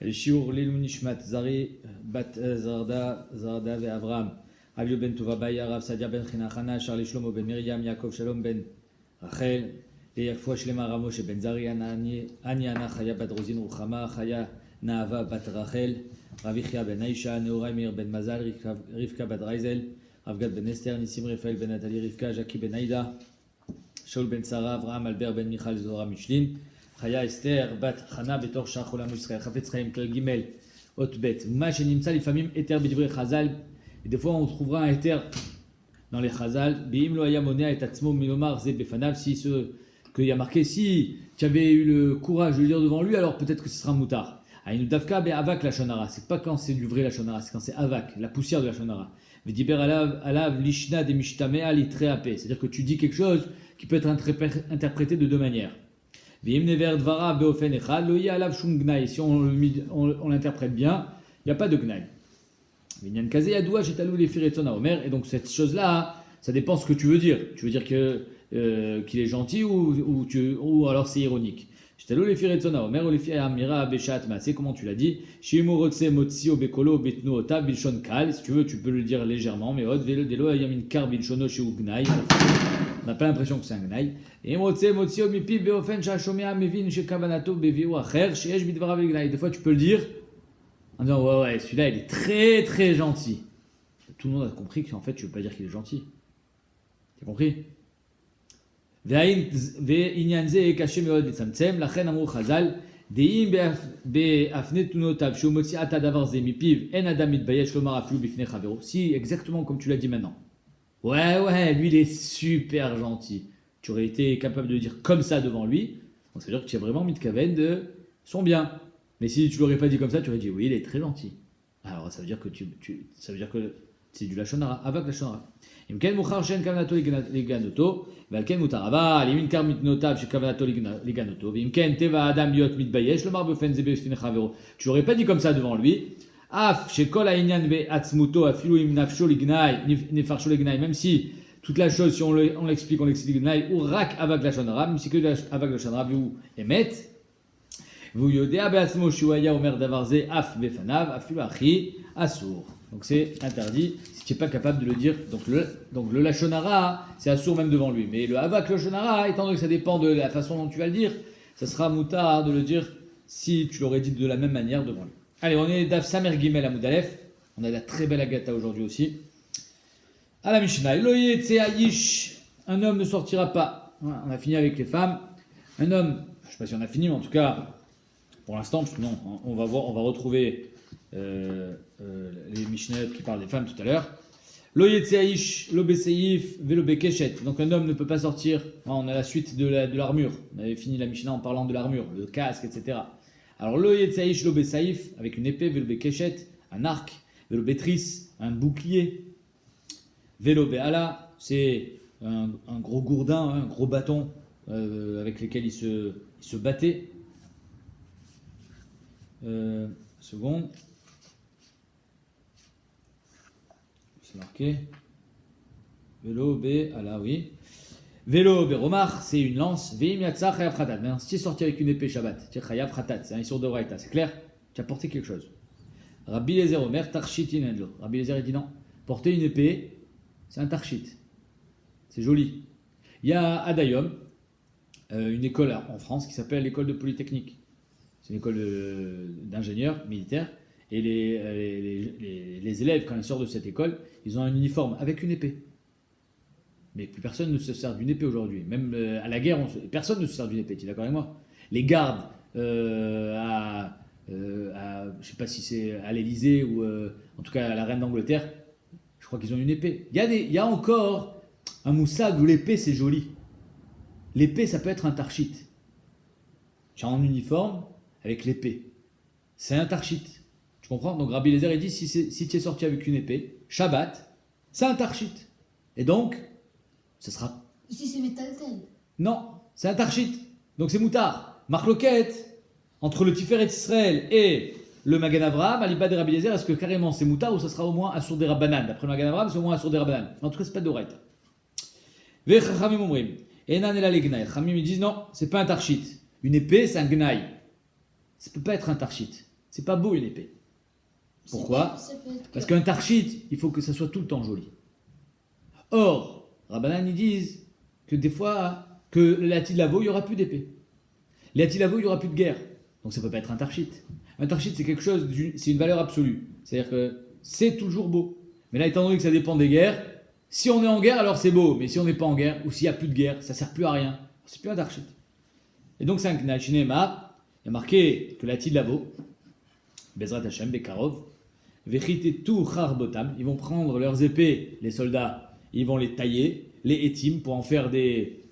Shiur Lilou Nishmat Zari Bat Zarda ve Avram Avio ben Tova Baya Rav Sadia ben Chinachana Charlie Shlomo ben Miriam Yaakov Shalom ben Rachel Yarfua Shlema Ramoshe ben Zari Aniana Chaya bat Rozin Ruchama Chaya Naava bat Rachel Ravichia ben Aisha Neoraimir ben Mazal Rivka bat Raizel Ravgad ben Esther Nissim Raphael ben Nathalie Rivka Jackie ben Aïda Shaul ben Sarah Avraham Albert ben Michal Zora Michlin Chaya Esther bat Chana betor Shach Olam Yisrael Chafetz Chaim Klal Gimel Hot Bet Ma Shenimtza Lifamim Eter B'divrei Chazal. Et des fois on trouvera un éther dans les Chazal Be'im lo haya monea et atzmo milomar ze befanav, si ce qu'il y a marqué, si tu avais eu le courage de le dire devant lui, alors peut-être que ce sera moutard. Aïnu davka be'avak la shonara, c'est pas quand c'est du vrai la shonara, c'est quand c'est avak, la poussière de la shonara. V'diber alav lishna de mishtamea litreape, c'est-à-dire que tu dis quelque chose qui peut être interprété de deux manières. Ve'im never dvara beofen echad lo yeh alav shum gnai, si on l'interprète bien, il n'y a pas de gnai. Vinyan kaze yadoua shetalou les firetzona omer, et donc cette chose-là, ça dépend ce que tu veux dire. Tu veux dire que qu'il est gentil ou alors c'est ironique. Shetalou les firetzona omer ou les fiamira beshat maase, comment tu l'as dit? Shimu rotse motsi obekolo betnu ota bilshon kal, si tu veux, tu peux le dire légèrement, mais od velo delo yamin kar bilshono sheu gnai. On n'a pas l'impression que c'est un gnai. Et motse motsi omipi beofen shashomea mevin shekavanato beviu acher sheyesh bidvarav gnai. Des fois tu peux le dire en disant ouais, celui-là il est très très gentil. Tout le monde a compris qu'en fait tu veux pas dire qu'il est gentil. T'as compris? Ve'inyanze caché meod etzamtzem lachen amru chazal deim be'afne tunotav shomotzi ata davar ze mipiv en adam mitbayesh lomar aflu bifnei chavero. Si exactement comme tu l'as dit maintenant. Ouais, lui il est super gentil. Tu aurais été capable de le dire comme ça devant lui. Donc ça veut dire que tu as vraiment mis de kaven de son bien. Mais si tu l'aurais pas dit comme ça, tu aurais dit oui, il est très gentil. Alors ça veut dire que ça veut dire que c'est du lachonara, avec lachonara. Imken muchar shen kavanato liganoto, valken mutarava, limin kar mitnotav she kavanato liganoto, imken teva adam yot mitbayesh le marbefen zebe fin chavero. Tu l'aurais pas dit comme ça devant lui. Af shekol hainyan be atzmuto afilu im nafsho lignai nefarsho lignai, même si toute la chose, si on l'explique lignai ou rak avec lachonara, même si que avec lachonara ou emet. Donc c'est interdit si tu n'es pas capable de le dire. Donc le lachonara, c'est assour même devant lui. Mais le avak lachonara, étant donné que ça dépend de la façon dont tu vas le dire, ça sera moutard de le dire si tu l'aurais dit de la même manière devant lui. Allez, on est Daf Samer Gimel à Moudalef. On a la très belle Agatha aujourd'hui aussi. À la Mishnah, un homme ne sortira pas. Voilà, on a fini avec les femmes. Un homme, je ne sais pas si on a fini, mais en tout cas, pour l'instant, parce que non, on va retrouver les Mishnayot qui parlent des femmes tout à l'heure. Lo yetzeaish, lo beseif, velo bekeshet. Donc un homme ne peut pas sortir. On a la suite de l'armure. On avait fini la Mishnah en parlant de l'armure, le casque, etc. Alors lo yetzeaish, lo besaif, avec une épée, velo bekeshet, un arc, velo betris, un bouclier. Velo beala, c'est un gros gourdin, un gros bâton avec lesquels il se battait. Seconde. C'est marqué. Vélo B, ah là oui. Vélo B, Romar, c'est une lance. Veim yatsa chayav khatat. Maintenant, si tu es sorti avec une épée Shabbat, tu es chayav khatat, c'est un issur de Braïta, c'est clair? Tu as porté quelque chose. Rabbi Lezer Omer, tarshit inedlo. Rabbi Lezer il dit non. Porter une épée, c'est un tarshit. C'est joli. Il y a à Dayom une école en France qui s'appelle l'école de Polytechnique. C'est une école d'ingénieurs militaires. Et les élèves, quand ils sortent de cette école, ils ont un uniforme avec une épée. Mais plus personne ne se sert d'une épée aujourd'hui. Même à la guerre, personne ne se sert d'une épée. Tu es d'accord avec moi? Les gardes je ne sais pas si c'est à l'Élysée ou en tout cas à la reine d'Angleterre, je crois qu'ils ont une épée. Il y a encore un moussag où l'épée c'est joli. L'épée ça peut être un tarshit. Tu es en uniforme avec l'épée. C'est un tarshit. Tu comprends? Donc Rabbi Lezer il dit si tu es sorti avec une épée, Shabbat, c'est un tarshit. Et donc, ce sera. Ici c'est métaltel. Non, c'est un tarshit. Donc c'est moutard. Marloquette, entre le Tiferet Israël et le Magan Avraham, Aliba de Rabbi Lezer, est-ce que carrément c'est moutard ou ça sera au moins Assour des Rabbanan? D'après le Magan Avraham, c'est au moins Assour des Rabbanan. En tout cas, c'est pas d'oreille. Vechachamim omrim. Enan el alegnai. Chamim ils disent non, c'est pas un tarshit. Une épée, c'est un gnaï. Ça peut pas être un tarshit. C'est pas beau une épée. Pourquoi? Parce qu'un tarchit, il faut que ça soit tout le temps joli. Or, Rabbanan, ils disent que des fois, que la Tilavo, il n'y aura plus d'épée. La Tilavo, il n'y aura plus de guerre. Donc ça ne peut pas être un tarchit. Un tarchit, c'est quelque chose, c'est une valeur absolue. C'est-à-dire que c'est toujours beau. Mais là, étant donné que ça dépend des guerres, si on est en guerre, alors c'est beau. Mais si on n'est pas en guerre, ou s'il n'y a plus de guerre, ça ne sert plus à rien. C'est plus un tarchit. Et donc, c'est un knal. Chez Neymar, il y a marqué que la Tilavo, Bezrat Hashem, Bekarov, Vechitetu Charbotam, ils vont prendre leurs épées, les soldats, ils vont les tailler, les étim, pour en faire des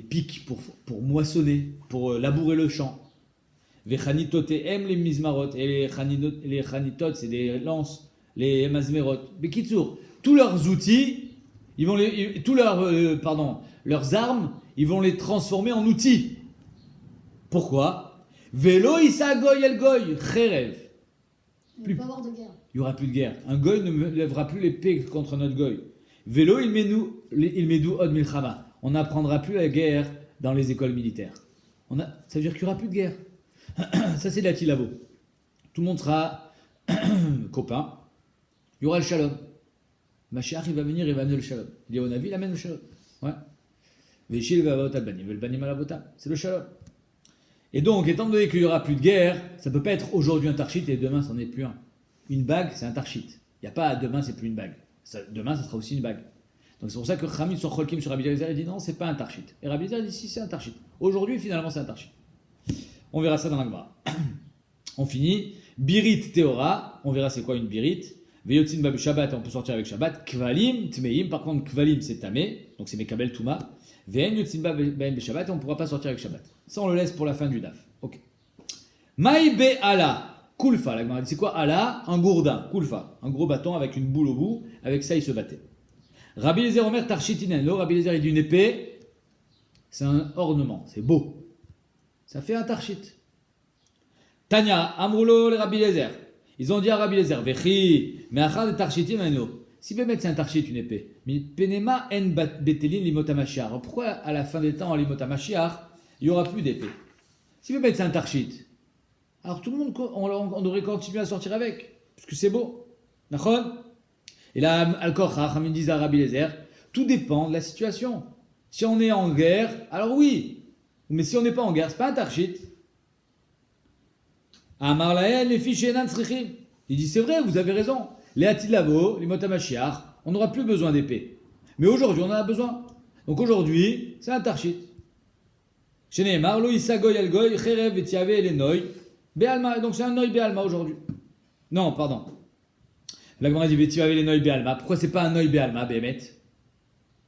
pics pour moissonner, pour labourer le champ. Vechanitotem les mizmarot, et les chanitot, c'est des lances, les mazmerot. Bekitsur, tous leurs outils, leurs armes, ils vont les transformer en outils. Pourquoi? Velo isagoy el goy, cherev. Il ne peut pas avoir de guerre. Il n'y aura plus de guerre. Un goy ne lèvera plus l'épée contre notre goy. Vélo, il medou od milchama. On n'apprendra plus la guerre dans les écoles militaires. Ça veut dire qu'il n'y aura plus de guerre. Ça, c'est de la tilavo. Tout le monde sera copain. Il y aura le shalom. Mashiach, il va venir, il va amener le shalom. Il dit, on a vu, il amène le shalom. Ouais. Véchil va voter banim, le banim à la vota. C'est le shalom. Et donc, étant donné qu'il n'y aura plus de guerre, ça ne peut pas être aujourd'hui un tarchit et demain, c'en est plus un. Une bague, c'est un tarchit. Il n'y a pas demain, c'est plus une bague. Demain, ça sera aussi une bague. Donc, c'est pour ça que Khamid sur Cholkim, sur Rabbi Eliezer, il dit non, c'est pas un tarchit. Et Rabbi Eliezer dit si, c'est un tarchit. Aujourd'hui, finalement, c'est un tarchit. On verra ça dans la Gemara. On finit. Birit Théora, on verra c'est quoi une birit. Veyotzin Babu Shabbat, on peut sortir avec Shabbat. Kvalim Tmeim, par contre, Kvalim, c'est Tamé, donc c'est Mekabel Touma. Ve'en Yotzin Babu Shabbat, on ne pourra pas sortir avec Shabbat. Ça, on le laisse pour la fin du daf. Ok. Maïbe ala, kulfa. La Gemara dit c'est quoi ala? Un gourdin, kulfa. Un gros bâton avec une boule au bout. Avec ça, il se battait. Rabbi Eliezer Omer Tarchitinen. Lo, Rabbi Eliezer, il dit une épée, c'est un ornement, c'est beau. Ça fait un tarchit. Tanya, Amroulo, les Rabbi Eliezer. Ils ont dit à Rabbi Eliezer, Vechi, mais achar de tarchitin lo. Si Bémet c'est un tarchit, une épée. Mais penema en betelin limotamachiar. Pourquoi à la fin des temps, à limotamachiar, il n'y aura plus d'épée? Si Bémet c'est un tarchit, alors tout le monde, on devrait continuer à sortir avec, parce que c'est beau. D'accord? Et là, Al-Kocha, Hamid dit à Rabbi Eliezer, tout dépend de la situation. Si on est en guerre, alors oui. Mais si on n'est pas en guerre, c'est pas un tarchit. Amar lael les fiches enan tzrichim. Il dit c'est vrai, vous avez raison. Les atilavo, les motamachiar, on n'aura plus besoin d'épée. Mais aujourd'hui, on en a besoin. Donc aujourd'hui, c'est un tarchit. Chez Neymar, lo isagoy al goy, cherev etiave les noy, bealma. Donc c'est un noy bealma aujourd'hui. Non, pardon. La Gemara dit vetiave les noy bealma. Pourquoi c'est pas un noy bealma, Bémet?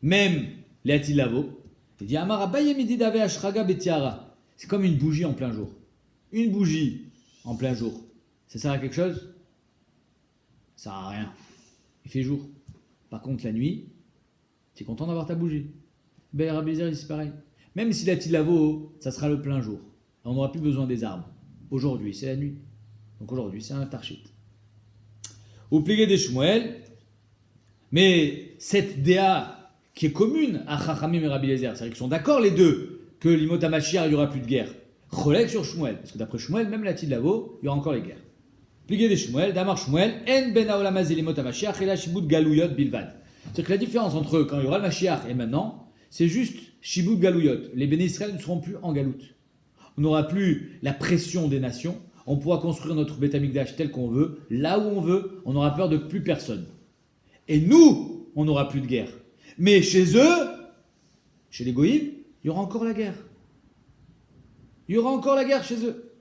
Même les atilavo. Il dit Amar abaye midi dave ashraga betiara. C'est comme une bougie en plein jour. Une bougie en plein jour. Ça sert à quelque chose? Ça sert à rien. Il fait jour. Par contre, la nuit, tu es content d'avoir ta bougie. Ben, Rabbi Eliezer, c'est pareil. Même si la tilavo, ça sera le plein jour. On n'aura plus besoin des arbres. Aujourd'hui, c'est la nuit. Donc aujourd'hui, c'est un tarchit. Ou plié des Shmuel. Mais cette déa qui est commune à Chachamim et Rabbi Eliezer, c'est-à-dire qu'ils sont d'accord les deux que l'imot Mashiach, il n'y aura plus de guerre. Cholek sur Shmuel, parce que d'après Shmuel, même la Tilavo, il y aura encore les guerres. Plié des Shmuel, Damar Shmuel, En ben haolamaz l'imot Mashiach et la shibut galouyot bilvad. C'est-à-dire que la différence entre quand il y aura le Mashiach et maintenant, c'est juste shibut galouyot. Les béné Israël ne seront plus en galoute. On n'aura plus la pression des nations. On pourra construire notre Beth Amikdash tel qu'on veut, là où on veut. On n'aura peur de plus personne. Et nous, on n'aura plus de guerre. Mais chez eux, chez les goïms, il y aura encore la guerre. Il y aura encore la guerre chez eux.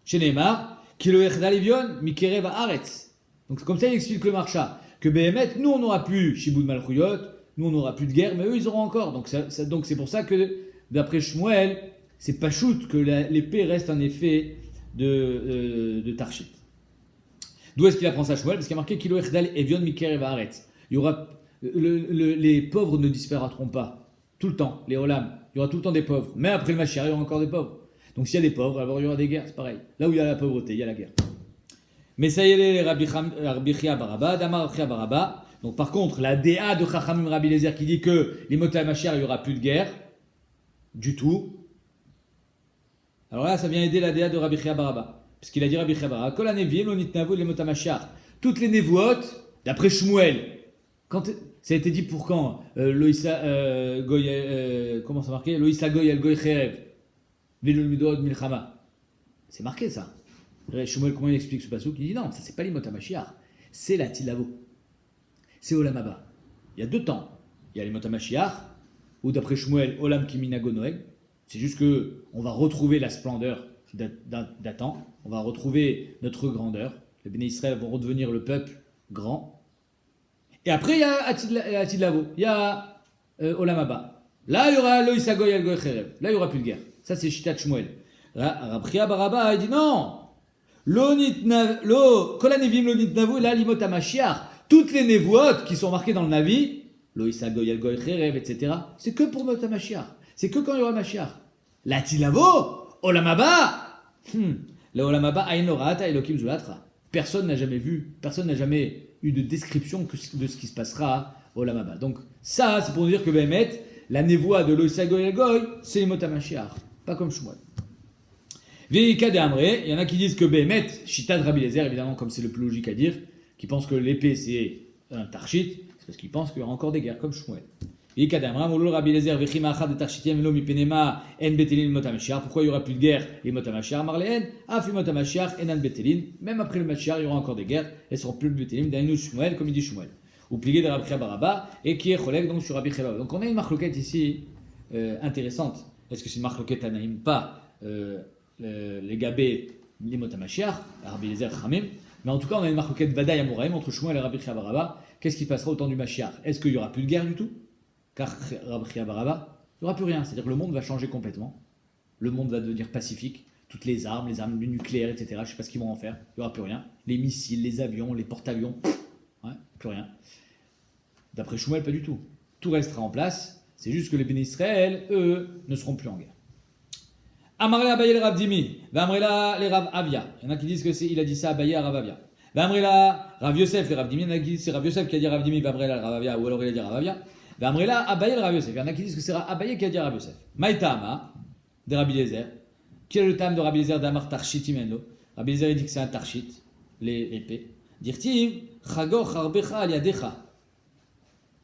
Chez Neymar, Kilo Echdalivion, Mikerev Aretz. Donc c'est comme ça il explique le marcha. Que Behemet, nous on n'aura plus Shiboud Malchouyot, nous on n'aura plus de guerre, mais eux ils auront encore. Donc c'est pour ça que d'après Shmuel, c'est pas shoot que l'épée reste un effet de Tarchit. D'où est-ce qu'il apprend ça Shmuel? Parce qu'il y a marqué Kilo Echdal Evion Mikerev Aretz. Il y aura les pauvres ne disparaîtront pas. Tout le temps, les Olam. Il y aura tout le temps des pauvres. Mais après le Mashiach, il y aura encore des pauvres. Donc s'il y a des pauvres, alors il y aura des guerres, c'est pareil. Là où il y a la pauvreté, il y a la guerre. Mais ça y est, Rabbi Chia Baraba, Damar Chia Baraba. Donc par contre, la DA de Chachamim Rabbi Eliezer qui dit que les Mashiach, il n'y aura plus de guerre. Du tout. Alors là, ça vient aider la DA de Rabbi Chia Baraba. Parce qu'il a dit Rabbi Chabara, Kol hanevim lo nitnavu lemot hamashiach. Toutes les névotes, d'après Shmuel, quand ça a été dit pour quand Loïsa Goy, comment ça marqué Loïsa Goy el Goy Cherev, Velul Midod Milchama. C'est marqué ça. Shmuel, comment il explique ce passouk? Il dit non, ça c'est pas l'imot hamashiach, c'est la tilavo. C'est Olam Haba. Il y a deux temps. Il y a l'imot hamashiach, ou d'après Shmuel, Olam Kiminago Noeg. C'est juste que on va retrouver la splendeur d'Atan, on va retrouver notre grandeur. Les Béné Israël vont redevenir le peuple grand. Et après, il y a Atid Lavo, il y a Olam Haba. Là, il y aura Loïsa Goy el Goy Cherev. Là, il n'y aura plus de guerre. Ça, c'est Shitat Shmuel. Rabbi Baraba, il dit non. Kol hanevim lo nitnavu la limot hamashiach. Toutes les névotes qui sont marquées dans le Navi, Loïsa Goy el Goy Cherev, etc., c'est que pour Mot hamashiach. C'est que quand il y aura Mashiach. La Tilavo, Olam Haba. Le Olam Haba, Aïn Lorata, Elokim Zulatra. Personne n'a jamais vu, personne n'a jamais eu de description de ce qui se passera au Olam Haba. Donc, ça, c'est pour dire que Béhémet, la névoie de Loïsa Goy el Goy, c'est les Mot hamashiach. Pas comme Shmuel. Veika de Amré, il y en a qui disent que Béhémet, Shita de Rabbi Eliezer, évidemment, comme c'est le plus logique à dire, qui pensent que l'épée c'est un tarchit, c'est parce qu'ils pensent qu'il y aura encore des guerres comme Shmuel. Pourquoi il n'y aura plus de guerre les Mot hamashiach marléen? Même après le Mashiach, il y aura encore des guerres, elles seront plus betelim d'Ainu Shmuel, comme il dit Shmuel. Ou plié de Rabbi Baraba, et qui est cholek donc sur Rabbi Chababa. Donc on a une marloquette ici intéressante. Est-ce que c'est une marloquette anaïm? Pas les gabés, les Mot hamashiach, Rabbi Eliezer Chamim. Mais en tout cas, on a une marloquette Vadaï Amoraïm entre Shmuel et Rabbi Baraba. Qu'est-ce qui se passera au temps du Mashiach? Est-ce qu'il n'y aura plus de guerre du tout? Car Rabbi Baraba, il n'y aura plus rien. C'est-à-dire que le monde va changer complètement. Le monde va devenir pacifique. Toutes les armes nucléaires, etc. Je ne sais pas ce qu'ils vont en faire. Il n'y aura plus rien. Les missiles, les avions, les porte-avions, plus rien. D'après Shmuel, pas du tout. Tout restera en place. C'est juste que les Béné Israël, eux, ne seront plus en guerre. Amarle Abaye le Rav Dimi, Vamrela les Rav Avia. Il y en a qui disent qu'il a dit ça à Abaye à Rav Avia. Vamrela Rav Yosef et Rav Dimi. Il y en a qui disent que c'est Rav Yosef qui a dit Rav Dimi, Vamrela Rav Avia, ou alors il a dit Rav Avia. Vamrela Abaye le Rav Yosef. Il y en a qui disent que c'est Abaye qui a dit Rav Yosef. Maïtama de Rabbi Eliezer. Quel est le tam de Rabbi Eliezer d'Amar Tarshit Imendo? Rabbi Eliezer il dit que c'est un Tarshit, l'épée. Dirtiv Chagor Charbecha al Yadecha.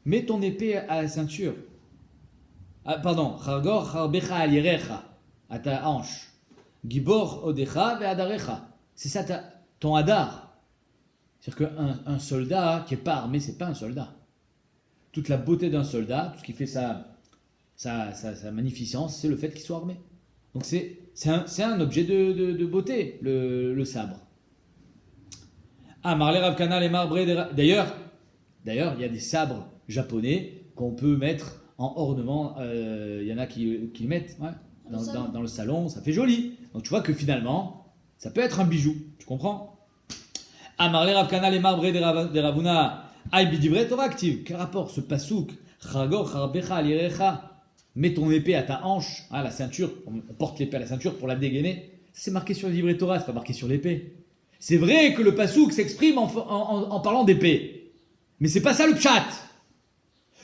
Mets ton épée à la ceinture. Chagor Charbecha al Yerecha. À ta hanche. Gibor Odecha ve Adarecha. C'est ça ton Hadar. C'est-à-dire qu'un soldat qui n'est pas armé, c'est pas un soldat. Toute la beauté d'un soldat, tout ce qui fait sa magnificence, c'est le fait qu'il soit armé. Donc c'est un objet de beauté, le sabre. Ah, Marley Ravkana, les marbres. D'ailleurs, il y a des sabres japonais qu'on peut mettre en ornement. Il y en a qui le mettent dans le salon, ça fait joli. Donc tu vois que finalement, ça peut être un bijou. Tu comprends? Ah, Marley Ravkana, les marbres des Ravuna. Aïe bidivret Torah active. Quel rapport ce pasouk? Chagor charbecha alirecha. Mets ton épée à ta hanche, la ceinture. On porte l'épée à la ceinture pour la dégainer. C'est marqué sur le livret Torah, c'est pas marqué sur l'épée. C'est vrai que le pasouk s'exprime en parlant d'épée. Mais c'est pas ça le pshat.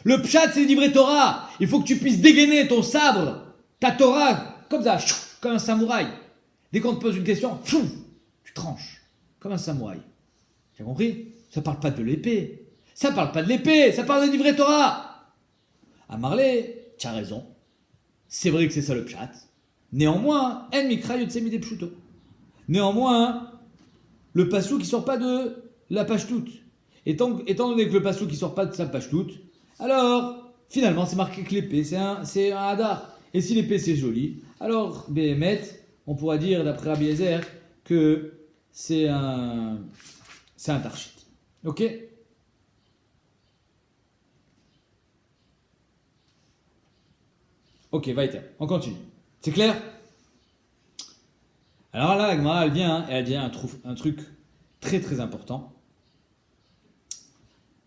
Le pshat, c'est le livret Torah. Il faut que tu puisses dégainer ton sabre, ta Torah, comme ça, comme un samouraï. Dès qu'on te pose une question, tu tranches, comme un samouraï. Tu as compris? Ça parle pas de l'épée. Ça parle pas de l'épée, ça parle de livret Torah. À Marley, tu as raison. C'est vrai que c'est ça le pshat. Néanmoins, en mikra yotsemi de pshuto. Néanmoins, le passou qui sort pas de la pashtout. Étant donné que le passou qui sort pas de sa pashtout, alors finalement c'est marqué que l'épée c'est un hadar. Et si l'épée c'est joli, alors Béhémet, on pourra dire d'après Rabbi Eliezer que c'est un tarchit. Ok? Ok, weiter. On continue. C'est clair? Alors là, la Gemara, elle vient et elle dit un truc très très important.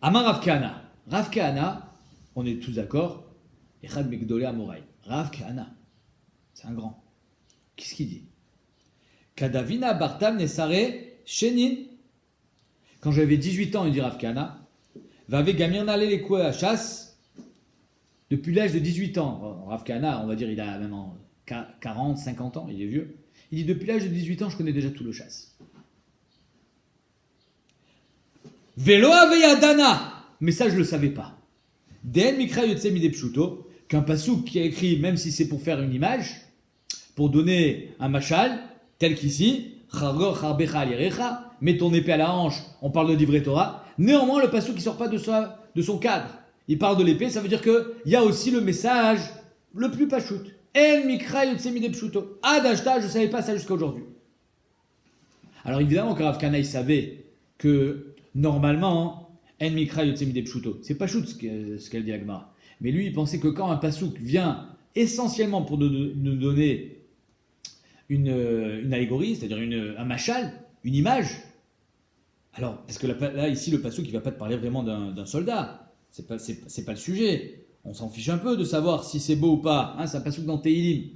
Amar Rav Kahana. Rav Kahana, on est tous d'accord, Echad Megdolé Amoraï. Rav Kahana, c'est un grand. Qu'est-ce qu'il dit? Kadavina Bartam Nesare Shenin. Quand j'avais 18 ans, il dit Rav Kahana, Vave Gamir n'allait les coups à la chasse depuis l'âge de 18 ans. Rav Kahana, on va dire, il a maintenant 40, 50 ans, il est vieux. Il dit, depuis l'âge de 18 ans, je connais déjà tout le chasse. Velo aveyadana. Mais ça, je ne le savais pas. Den mikra yotse mide pshuto, qu'un pasouk qui a écrit, même si c'est pour faire une image, pour donner un machal, tel qu'ici, chargor charbecha alirecha, mets ton épée à la hanche, on parle de divrei Torah. Néanmoins, le pasouk qui sort pas de son cadre. Il parle de l'épée, ça veut dire qu'il y a aussi le message le plus pachout. En mikra yotse mide pshuto. Adashta, je ne savais pas ça jusqu'à aujourd'hui. Alors évidemment que Rav Kana, il savait que normalement, En mikra yotse mide pshuto. C'est pas chouette ce qu'elle dit Agmara. Mais lui, il pensait que quand un pasouk vient essentiellement pour nous donner une allégorie, c'est-à-dire un machal, une image, alors, parce que là ici, le pasouk, il va pas te parler vraiment d'un soldat. C'est pas le sujet. On s'en fiche un peu de savoir si c'est beau ou pas. Hein, c'est un pasouk dans Tehilim.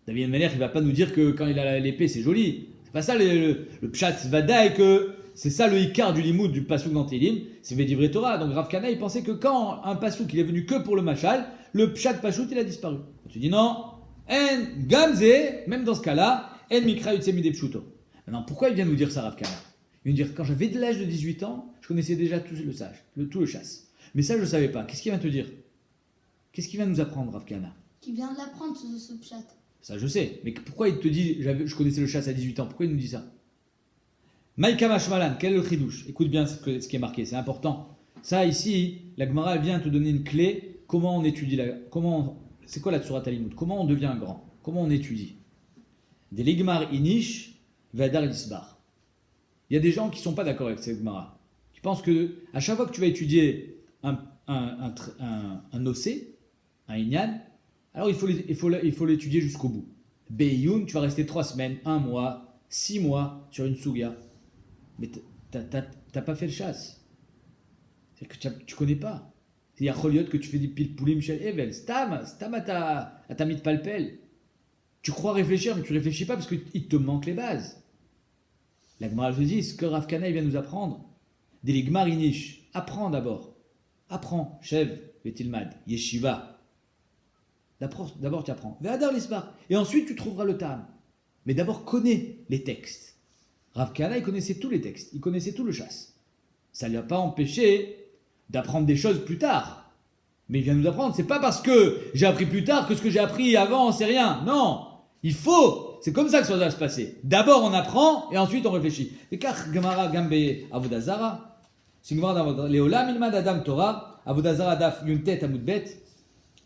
David Meller, il va pas nous dire que quand il a l'épée, c'est joli. C'est pas ça le pshat vadaï que... C'est ça le ikar du limoud du pasouk dans Tehilim, c'est Vedivrei Torah. Donc Rav Kana, il pensait que quand un pasouk il est venu que pour le machal, le pshat pachout il a disparu. Tu dis non, en gamze, même dans ce cas-là, en mikra yutse mide pshuto. Maintenant, pourquoi il vient nous dire ça, Rav Kana? Il vient nous dire quand j'avais de l'âge de 18 ans, je connaissais déjà tout le chasse. Mais ça, je ne savais pas. Qu'est-ce qu'il vient te dire? Qu'est-ce qu'il vient nous apprendre, Rav Kana? Qui vient de l'apprendre, ce pshat. Ça, je sais. Mais pourquoi il te dit je connaissais le chasse à 18 ans? Pourquoi il nous dit ça? Maïka Mashmalan, quel est le chidouche? Écoute bien ce qui est marqué, c'est important. Ça, ici, la Gemara vient te donner une clé. Comment on étudie c'est quoi la Tsurat Alimut? Comment on devient grand? Comment on étudie? Des ligmar inish, vadar lisbar. Il y a des gens qui ne sont pas d'accord avec cette Gemara. Qui pensent que à chaque fois que tu vas étudier un océ, un inyan, alors il faut l'étudier jusqu'au bout. Beyoun, tu vas rester 3 semaines, 1 mois, 6 mois sur une sugia. Mais t'as pas fait le chasse. C'est-à-dire que tu connais pas. Il y a Choliot que tu fais des pile poulim chez Evel. Stam à ta mit palpel. Tu crois réfléchir, mais tu réfléchis pas parce qu'il te manque les bases. La Gemara te dit, ce que Rav Kana vient nous apprendre, des ligmar inish. Apprends d'abord. Apprends. Shev, Betilmad, Yeshiva. D'abord tu apprends. Ve'adar l'isbar. Et ensuite tu trouveras le tam. Mais d'abord connais les textes. Rav Kana, il connaissait tous les textes, il connaissait tout le chasse. Ça ne lui a pas empêché d'apprendre des choses plus tard. Mais il vient nous apprendre, c'est pas parce que j'ai appris plus tard que ce que j'ai appris avant, c'est rien. Non, c'est comme ça que ça doit se passer. D'abord on apprend et ensuite on réfléchit. Et car Gemara Gambe Avodazara, c'est Gemara d'Avodazara, Leolam ilmad Adam Torah, Avodazara daf Yuntet Amudbet,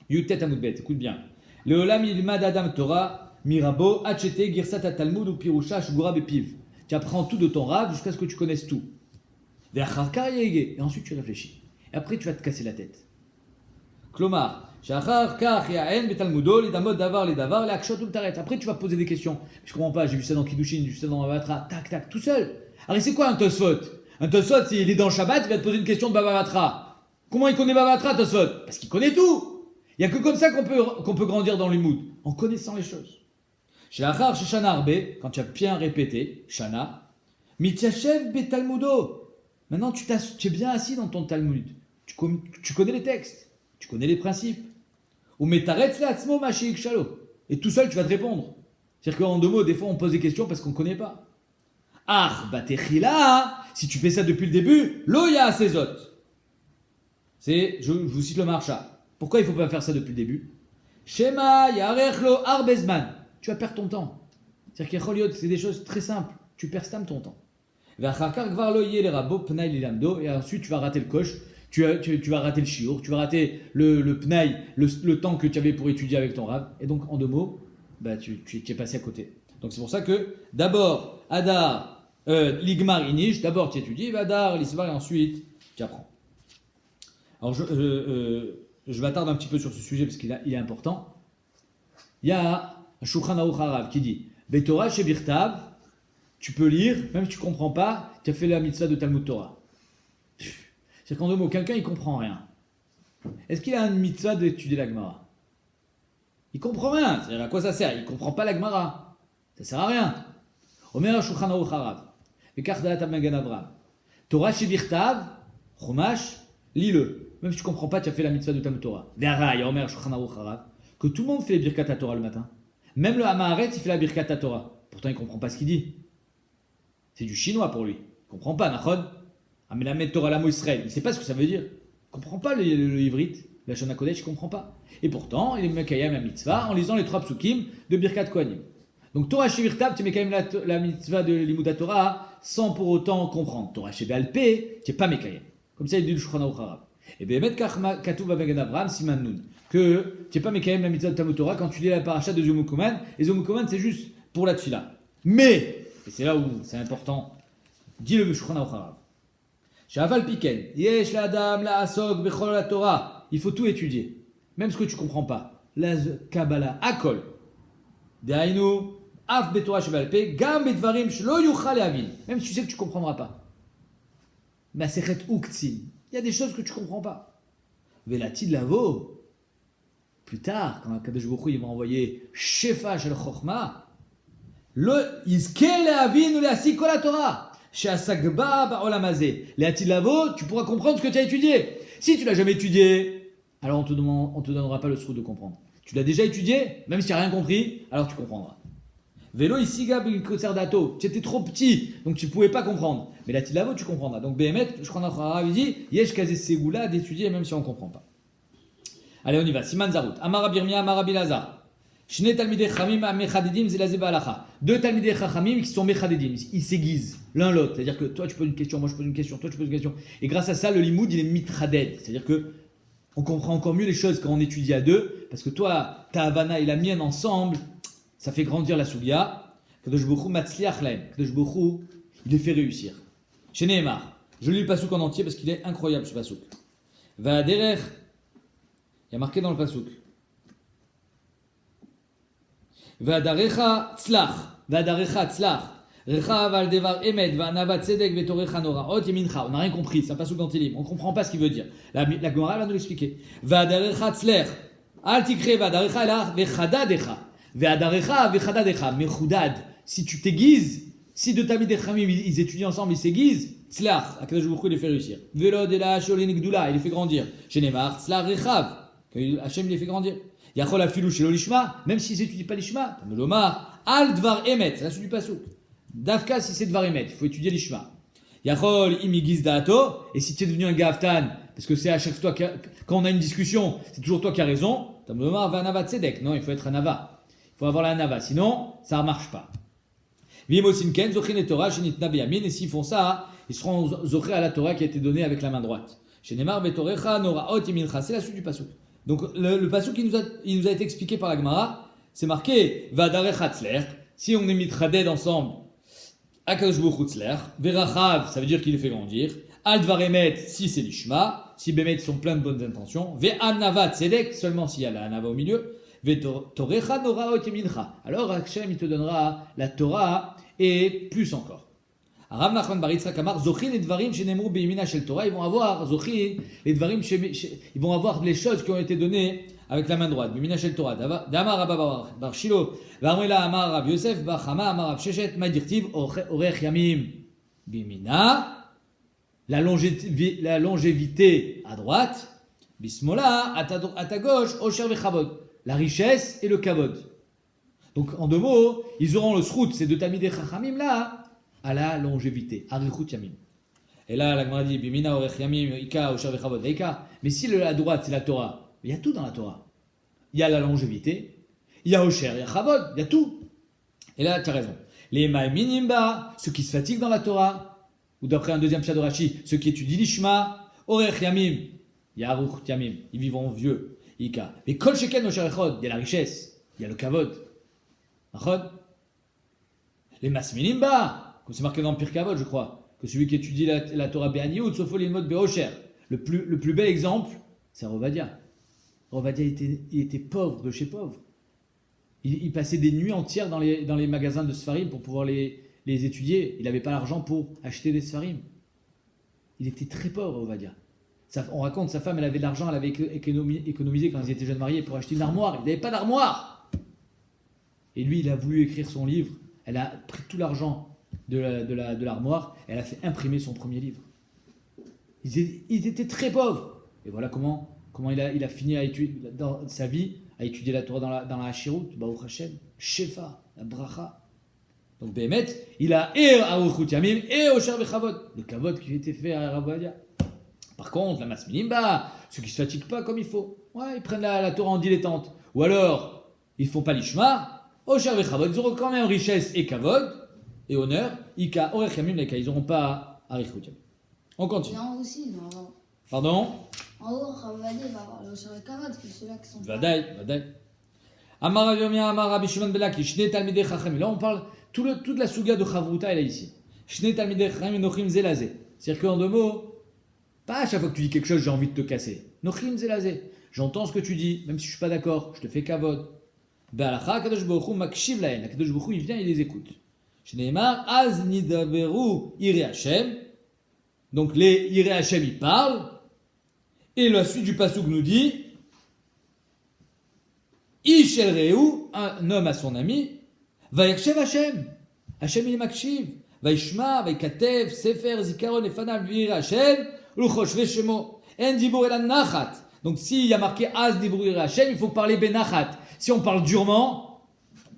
écoute bien. Leolam ilmad Adam Torah, Mirabo, Hachete, Girsat Talmud ou Pirusha, Shugura Bepiv. Tu apprends tout de ton rave jusqu'à ce que tu connaisses tout. Et ensuite tu réfléchis. Et après tu vas te casser la tête. Klomar, après tu vas poser des questions. Je comprends pas, j'ai vu ça dans Kiddushin, j'ai vu ça dans Bava-Batra. Tac, tac, tout seul. Alors c'est quoi un Tosfot? Un Tosfot, s'il est dans le Shabbat, il va te poser une question de Bava-Batra. Comment il connaît Bava-Batra, Tosfot? Parce qu'il connaît tout. Il n'y a que comme ça qu'on peut grandir dans l'humoud, en connaissant les choses. Quand tu as bien répété, Shana, Mityachev betalmudo. Maintenant, tu es bien assis dans ton Talmud. Tu connais les textes, tu connais les principes. Ou metaretz le'atzmo mashik shalo. Et tout seul, tu vas te répondre. C'est-à-dire qu'en 2 mots, des fois, on pose des questions parce qu'on ne connaît pas. Ah, batechila, si tu fais ça depuis le début, loya sezot. Je vous cite le marcha. Pourquoi il ne faut pas faire ça depuis le début? Shema yarechlo arbezman. Tu vas perdre ton temps. C'est-à-dire que c'est des choses très simples. Tu perds ton temps. Et ensuite, tu vas rater le coche, tu vas rater le shiur, tu vas rater le pnaï, le temps que tu avais pour étudier avec ton rab. Et donc, en 2 mots, tu es passé à côté. Donc, c'est pour ça que, d'abord, Adar, Ligmar, Inish, d'abord tu étudies, Adar, l'Isvar, et ensuite, tu apprends. Alors, je m'attarde un petit peu sur ce sujet parce qu'il est important. Il y a Shulchan Aruch Harav qui dit Betorah Shebirtav, tu peux lire, même si tu ne comprends pas, tu as fait la mitzvah de Talmud Torah. C'est qu'en 2 mots, quelqu'un il ne comprend rien. Est-ce qu'il a une mitzvah d'étudier la Gemara? Il ne comprend rien. C'est-à-dire à quoi ça sert? Il ne comprend pas la Gemara. Ça ne sert à rien. Omer Shulchan Aruch Harav, Vekach Da'at Magen Avraham. Torah Shebirtav, Chumash, lis-le. Même si tu ne comprends pas, tu as fait la mitzvah de Talmud Torah. Ve'ara, Omer Shulchan Aruch Harav, que tout le monde fait les Birkat Torah le matin. Même le Hamaharet, il fait la Birkat Torah. Pourtant, il ne comprend pas ce qu'il dit. C'est du chinois pour lui. Il ne comprend pas, Nachon. Amelamed Torah Lamo Israël. Il ne sait pas ce que ça veut dire. Il ne comprend pas le Ivrit. La Shana Kodesh, il ne comprend pas. Et pourtant, il est Mekayem la mitzvah en lisant les 3 psukim de Birkat Kohanim. Donc, Torah Shevirtav, tu es Mekayem la mitzvah de Limuda Torah sans pour autant comprendre. Torah Shevalpe, tu n'es pas Mekayem. Comme ça, il dit le Shulchan Aruch Harav. Et bien, Bemet Katuv Bamegad Avraham, Siman Nun. Que tu n'es pas Mekayem la mitzvah de Talmud Torah quand tu lis la paracha de Zomukuman. Et Zomukuman, c'est juste pour la tfila. Mais, et c'est là où c'est important, dit le Shulchan Aruch Harav. Shaval Piken, Yesh la Adam la Asok Bechol la Torah. Il faut tout étudier. Même ce que tu ne comprends pas. La Kabbalah, Akol. Dehainu, Af Betorah Shebalpe, Gam Bedvarim Shlo Yuchal Avin. Même si tu sais que tu ne comprendras pas. Masechet Uktzin. Il y a des choses que tu ne comprends pas. Velatid Lavo. Plus tard, quand Kadosh Baruch Hu il va envoyer Shefa Shel Chochma, le Izke Leavin ou Leasik Kol la Torah. Chez Asagba Ba'olam Hazeh. Leatid Lavo, tu pourras comprendre ce que tu as étudié. Si tu ne l'as jamais étudié, alors on te donnera pas le srout de comprendre. Tu l'as déjà étudié, même si tu n'as rien compris, alors tu comprendras. Vélo ici, dato. Tu étais trop petit, donc tu ne pouvais pas comprendre. Mais la tilavo, tu comprendras. Donc Béhémet, je crois qu'on dit, yesh kazé ségoula d'étudier même si on ne comprend pas. Allez, on y va. Siman Zarout. Amara Birmia, Amara Bilazar. Shne talmidei chamim mechadidim zelazé ba'alacha. 2 talmidei chachamim qui sont mechadidim. Ils s'aiguisent l'un l'autre. C'est-à-dire que toi tu poses une question, moi je pose une question, toi tu poses une question. Et grâce à ça, le limoud il est mitraded. C'est-à-dire que on comprend encore mieux les choses quand on étudie à 2. Parce que toi, ta Havana et la mienne ensemble, ça fait grandir la Soulia. Kadosh Baruch Hu matzliach lahem. Kadosh Baruch Hu, il les fait réussir. Chez Nehemar, je lis le pasouk en entier parce qu'il est incroyable ce pasouk. Va derech, il y a marqué dans le pasouk. Va darecha tzlach, va darecha tzlach. Recha val devar emet, va navat tzedek vetorecha noraot yemincha. On n'a rien compris, c'est un pasouk d'Antilim. On ne comprend pas ce qu'il veut dire. La Gemara va nous l'expliquer. Va darecha tzler, al tikre va darecha elah vechadadecha. Ve'adarecha vechadadecha, mechudad. Si tu t'aiguises, si 2 talmidei chachamim ils étudient ensemble, ils s'aiguisent, tzlach, Akadosh Baruch Hu les fait réussir. Velo de la sholin gdula, il les fait grandir. Chez Neymar, tzlach rechav, Hachem les fait grandir. Yachol afilu shelo lishma, même s'ils n'étudient pas l'ishma, comme l'omar, al dvar emet, c'est la suite du pasouk. Davka si c'est dvar emet, il faut étudier l'ishma. Yachol imigiz daato, et si tu es devenu un gaftan, parce que c'est à chaque fois quand on a une discussion, c'est toujours toi qui as raison, comme l'omar va nava tzedek, non, il faut être un nava. Il faut avoir la nava, sinon ça ne marche pas. Et s'ils font ça, ils seront zochés à la Torah qui a été donnée avec la main droite. C'est la suite du pasouk. Donc le pasouk il nous a été expliqué par la Gemara, c'est marqué si on est mitraded ensemble, Akadosh Baruch Hu tzler, verachav, ça veut dire qu'il les fait grandir, al dvar emet, si c'est l'ishma, si bémet sont plein de bonnes intentions, ve'anava tzedek, seulement s'il y a la anava au milieu, ve'torecha noraot yemincha. Alors Hachem il te donnera la Torah et plus encore. Rav Nachman bar Yitzchak amar zochin et dvarim shenemru beimina shel Torah, ils vont avoir zochin les dvarim ils vont avoir les choses qui ont été données avec la main droite. Beimina shel Torah. Damar Rabba bar Shilo, varmela amar Rav Yosef bar Chama amar Rav Sheshet madirtiv orech yamim beimina, la longévité à droite, bismola à ta gauche osher vechavod, la richesse et le kavod. Donc en 2 mots, ils auront le srout, ces 2 talmidei chachamim là, à la longévité, arichut yamim. Et là, la Gemara dit, bimina orech yamim, ika, osher vechavod, ika. Mais si la droite, c'est la Torah, il y a tout dans la Torah. Il y a la longévité, il y a osher, il y a chavod, il y a tout. Et là, tu as raison. Les ma'minimba, ceux qui se fatiguent dans la Torah, ou d'après un deuxième pshat de Rashi, ceux qui étudient l'ishma, orech yamim, il y a arichut yamim, ils vivront vieux, ika. Mais kol sheken osher vechod, il y a la richesse, il y a le kavod. Les masminimba, comme c'est marqué dans le Pirkei Avot, je crois, que celui qui étudie la Torah Be'aniyut, Sofo l'ilmod Be'osher. Le plus bel exemple, c'est Rovadia. Rovadia, il était pauvre de chez pauvre. Il passait des nuits entières dans les magasins de Sfarim pour pouvoir les étudier. Il n'avait pas l'argent pour acheter des Sfarim. Il était très pauvre, Rovadia. On raconte, sa femme, elle avait de l'argent, elle avait économisé quand ils étaient jeunes mariés pour acheter une armoire. Il n'avait pas d'armoire. Et lui, il a voulu écrire son livre. Elle a pris tout l'argent de l'armoire. Elle a fait imprimer son premier livre. Ils étaient très pauvres. Et voilà comment il a fini à étudier, dans sa vie à étudier la Torah dans la Hashirut, Baruch Hashem, Shefa, la Bracha. Donc Béhémet, il a et Aruchut Yamim et Osher Vechavod. Le Kavod qui était fait à Ravadia. Par contre, la masse minimba, ceux qui ne se fatiguent pas comme il faut, ouais, ils prennent la Torah en dilettante. Ou alors, ils ne font pas l'Ishma, Osher Vechavod, ils auront quand même richesse et Kavod, et honneur, Ika Orech Yamim Leka, ils n'auront pas Aruchut Yamim. On continue. Et en haut aussi, il va avoir. Pardon? En haut, Ravadi va avoir le Shabbat Kavod, que ceux-là qui sont. Vadaï. Amar Rav Yirmiyah, Amar Rabbi Shimon ben Lakish, Shnei Talmidei Chachamim. Là, on parle toute la souga de Chavruta, elle est ici. Shnei Talmidei Chachamim Nochim Zelazé. C'est-à-dire qu'en deux mots, pas à chaque fois que tu dis quelque chose, j'ai envie de te casser. Nochim Zelazé. J'entends ce que tu dis, même si je suis pas d'accord, je te fais kavod. Be'alacha Kadosh Baruch Hu makshiv lahen. Kadosh Baruch Hu, il vient, il les écoute. Shneimar Az Nidaberu Irei Hashem. Donc les Irei Hashem, ils parlent. Et la suite du pasuk nous dit Ish el Reu, un homme à son ami, Vayekshev Hashem. Hashem il est makshiv. Vaishma, Vaikatev, Sefer, Zikaron, Efanav, Vir Hashem, Luchosh Veshemo, En Dibur el Nachat. Donc s'il y a marqué Az Dibur el Hashem, il faut parler Benachat. Si on parle durement,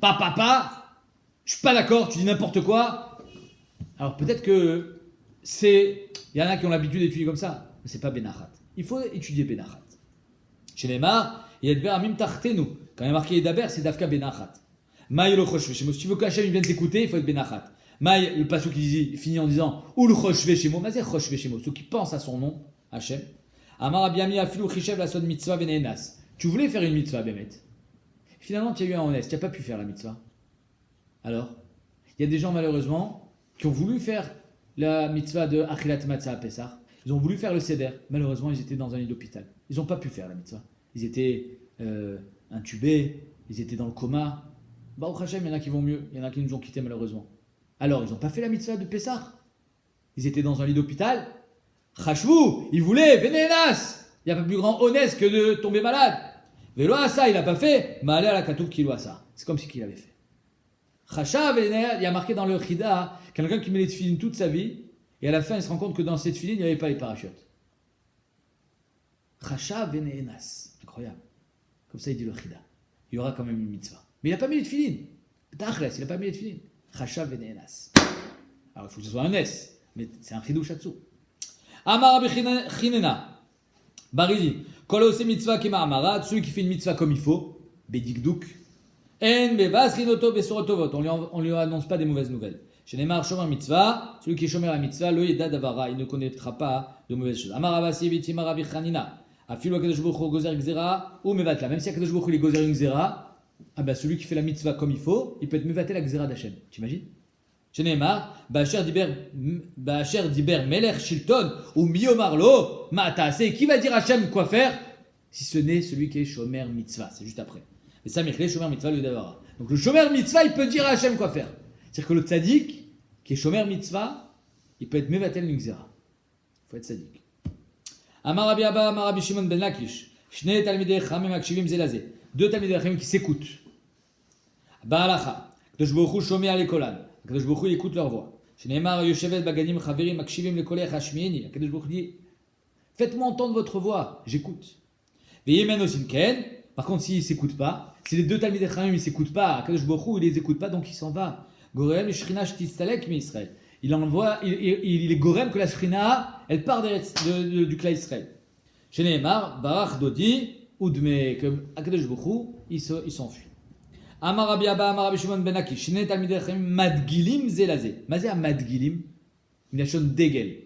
je suis pas d'accord, tu dis n'importe quoi. Alors peut-être que il y en a qui ont l'habitude d'étudier comme ça, mais c'est pas Benachat. Il faut étudier Benachat. Chez les Mar, Yedber Amim Tartenu. Quand il y a marqué Yedaber, c'est Dafka Benachat. Maï le Chosh Veshemo. Si tu veux qu'Hachem vienne t'écouter, il faut être Benachat. Maï, le passage qui finit en disant Ou le Chosh Veshemo. Mais c'est Chosh Veshemo, ceux qui pensent à son nom, Hachem. Amar Abiami Afilu Chishev la son mitzvah Venenas. Tu voulais faire une mitzvah, Bémet. Finalement, tu as eu un honnête, tu n'as pas pu faire la mitzvah. Alors, il y a des gens malheureusement qui ont voulu faire la mitzvah de Achilat Matzah à Pessah. Ils ont voulu faire le Seder. Malheureusement, ils étaient dans un lit d'hôpital. Ils n'ont pas pu faire la mitzvah. Ils étaient intubés, ils étaient dans le coma. Baruch Hashem, il y en a qui vont mieux, il y en a qui nous ont quittés malheureusement. Alors, ils n'ont pas fait la mitzvah de Pessah. Ils étaient dans un lit d'hôpital. Chashvou, ils voulaient, Venenas. Il n'y a pas plus grand honnête que de tomber malade. Vélo à ça, il n'a pas fait. Malé à la katoub kilo à ça. C'est comme si qu'il avait fait. Chachav, il y a marqué dans le Chida, quelqu'un qui met les tefilines toute sa vie, et à la fin, il se rend compte que dans ces tefilines, il n'y avait pas les parachutes. Chachav venenas. Incroyable. Comme ça, il dit le Chida. Il y aura quand même une mitzvah. Mais il n'a pas mis les tefilines. Tachles, il n'a pas mis les tefilines. Chachav venenas. Alors, il faut que ce soit un S, mais c'est un chidouch shatsu. Amar Rabbi Chinena. Baridi. Kol ose mitzvah kema amarat. Celui qui fait une mitzvah comme il faut. Bedigdouk. En bevas rinoto besorotovot. On lui annonce pas des mauvaises nouvelles. Chez Neymar, shomer mitzvah. Celui qui est shomer la mitzvah, lo yeda davara. Il ne connaîtra pas de mauvaises choses. Amar Abasi vitima Rabbi Chanina. Afilu akadosh baruch hu gozer gzera ou mevatla. Même si akadosh baruch hu il est gozer une gzera, celui qui fait la mitzvah comme il faut, il peut être mevatel la gzera d'Hachem. T'imagines? Chez Neymar, Ba'asher diber melech shilton ou miomar lo ma'atase. Qui va dire Hachem quoi faire si ce n'est celui qui est shomer mitzvah? C'est juste après. Et ça, Michlé, shomer mitzvah le davara. Donc le shomer mitzvah, il peut dire à Hachem quoi faire. C'est-à-dire que le tzaddik, qui est shomer mitzvah, il peut être mevatel l'ungzera. Il faut être tzaddik. Amar Rabbi Abba, Amar Rabbi Shimon ben Lakish. Shnei talmidei chachamim akshivim zelazé. Deux talmidei chachamim qui s'écoutent. Ba'alacha. Kadosh Baruch Hu shomer à l'écolan. Kadosh Baruch Hu écoute leur voix. Shneimar yoshevet baganim chaverim akshivim lekolech hashmieni. Kadosh Baruch Hu dit faites-moi entendre votre voix, j'écoute. Veyemen osimken. Par contre, s'ils ne s'écoutent pas, si les deux talmidei chachamim ne s'écoutent pas, Kadosh Baruch Hu, il les écoute pas, donc il s'en va. Gorem shrina shtistalek mi Israël. Il est gorem que la shrina, elle part du clan Israël. Chez Nehemar, barach dodi, udme, que Akadosh Baruch Hu, il s'enfuit. Amar Rabbi Abba, Amar Rabbi Shimon ben Akish, Shnei talmidei chachamim madgilim zelazé. Mazé à madgilim, une nation dégel.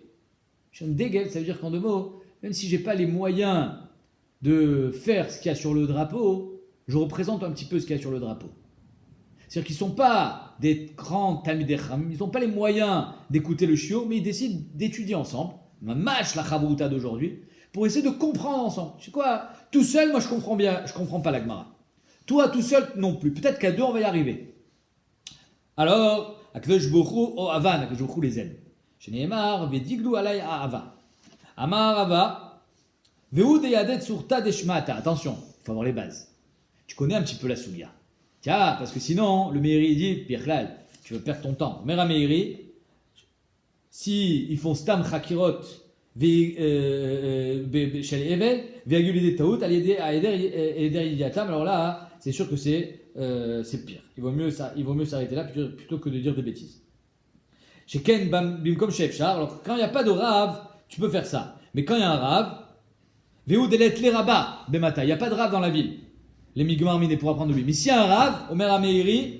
Nation dégel, ça veut dire qu'en deux mots, même si j'ai pas les moyens de faire ce qu'il y a sur le drapeau, je représente un petit peu ce qu'il y a sur le drapeau. C'est-à-dire qu'ils ne sont pas des grands talmidei chachamim, ils n'ont pas les moyens d'écouter le chiot, mais ils décident d'étudier ensemble, ma mâche la chavruta d'aujourd'hui, pour essayer de comprendre ensemble. C'est quoi? Tout seul, moi je comprends bien, je comprends pas la Gemara. Toi, tout seul, non plus. Peut-être qu'à deux, on va y arriver. Alors, Akadosh Baruch Hu, oh Avan, Akadosh Baruch Hu les aide. Chez Nehemar, Vediglu alay Ava. Amar Ava, Vehu deyadet surta deshmata. Attention, il faut avoir les bases. Tu connais un petit peu la Sougia. Tiens, parce que sinon, le Meiri dit, Pirklal, tu veux perdre ton temps. Mera Meiri, si ils font Stam Chakirot, chez les Evel, virgule des Taout, à Eder Yidiatam, alors là, c'est sûr que c'est pire. Il vaut mieux s'arrêter là plutôt que de dire des bêtises. Chez Ken Bimkom Chef Char, alors quand il n'y a pas de Rav, tu peux faire ça. Mais quand il y a un Rav, Vehu Delet les Rabba, Bemata, il n'y a pas de Rav dans la ville. Les Migmar Mine pour apprendre de lui. Mais s'il y a un Rav, Omer Ameiri,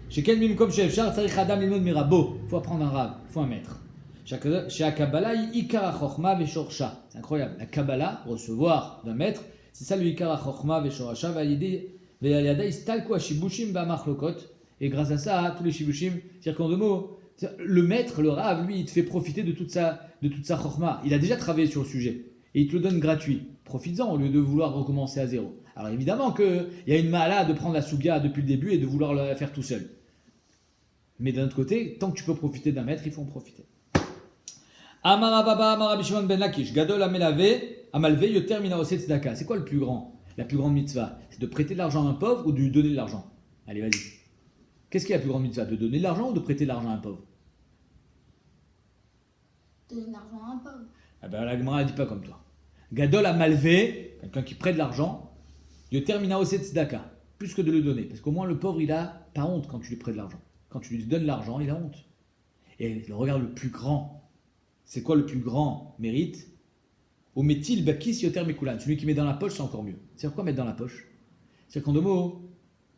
chez Ken Bimkom Chef Char, Tsarich Adam Limod Mirabo, il faut apprendre un Rav, il faut un maître. Chez Akabala, Ikara Chochma Veshorsha. C'est incroyable. La Kabbalah, recevoir d'un maître, c'est ça le Ikara Chochma Veshorsha, Ve'aliada Istalku Ashibushim Ba'machlokot. Et grâce à ça, tous les Shibushim, c'est-à-dire qu'en 2 mots, le maître, le Rav, lui, il te fait profiter de toute sa Chochma. Il a déjà travaillé sur le sujet. Et il te le donne gratuit. Profites-en au lieu de vouloir recommencer à zéro. Alors évidemment qu'il y a une mala de prendre la Suga depuis le début et de vouloir la faire tout seul. Mais d'un autre côté, tant que tu peux profiter d'un maître, il faut en profiter. Amarababa, Amarabishimon ben Lakish, Gadol Amelave, Amalve, Yoter Minaoset Tzedaka. C'est quoi le plus grand? La plus grande mitzvah? C'est de prêter de l'argent à un pauvre ou de lui donner de l'argent? Allez, vas-y. Qu'est-ce qui est la plus grande mitzvah? De donner de l'argent ou de prêter de l'argent à un pauvre? Donner de l'argent à un pauvre. Ah ben la Gemara ne dit pas comme toi. Gadol Amalve, quelqu'un qui prête de l'argent, Yoter Minaoset Tzedaka. Plus que de le donner. Parce qu'au moins le pauvre, il a pas honte quand tu lui prêtes de l'argent. Quand tu lui donnes de l'argent, il a honte. Et regarde le plus grand. C'est quoi le plus grand mérite? Au métil bakis yoter mekulan. Celui qui met dans la poche, c'est encore mieux. C'est pourquoi mettre dans la poche? C'est qu'en 2 mots,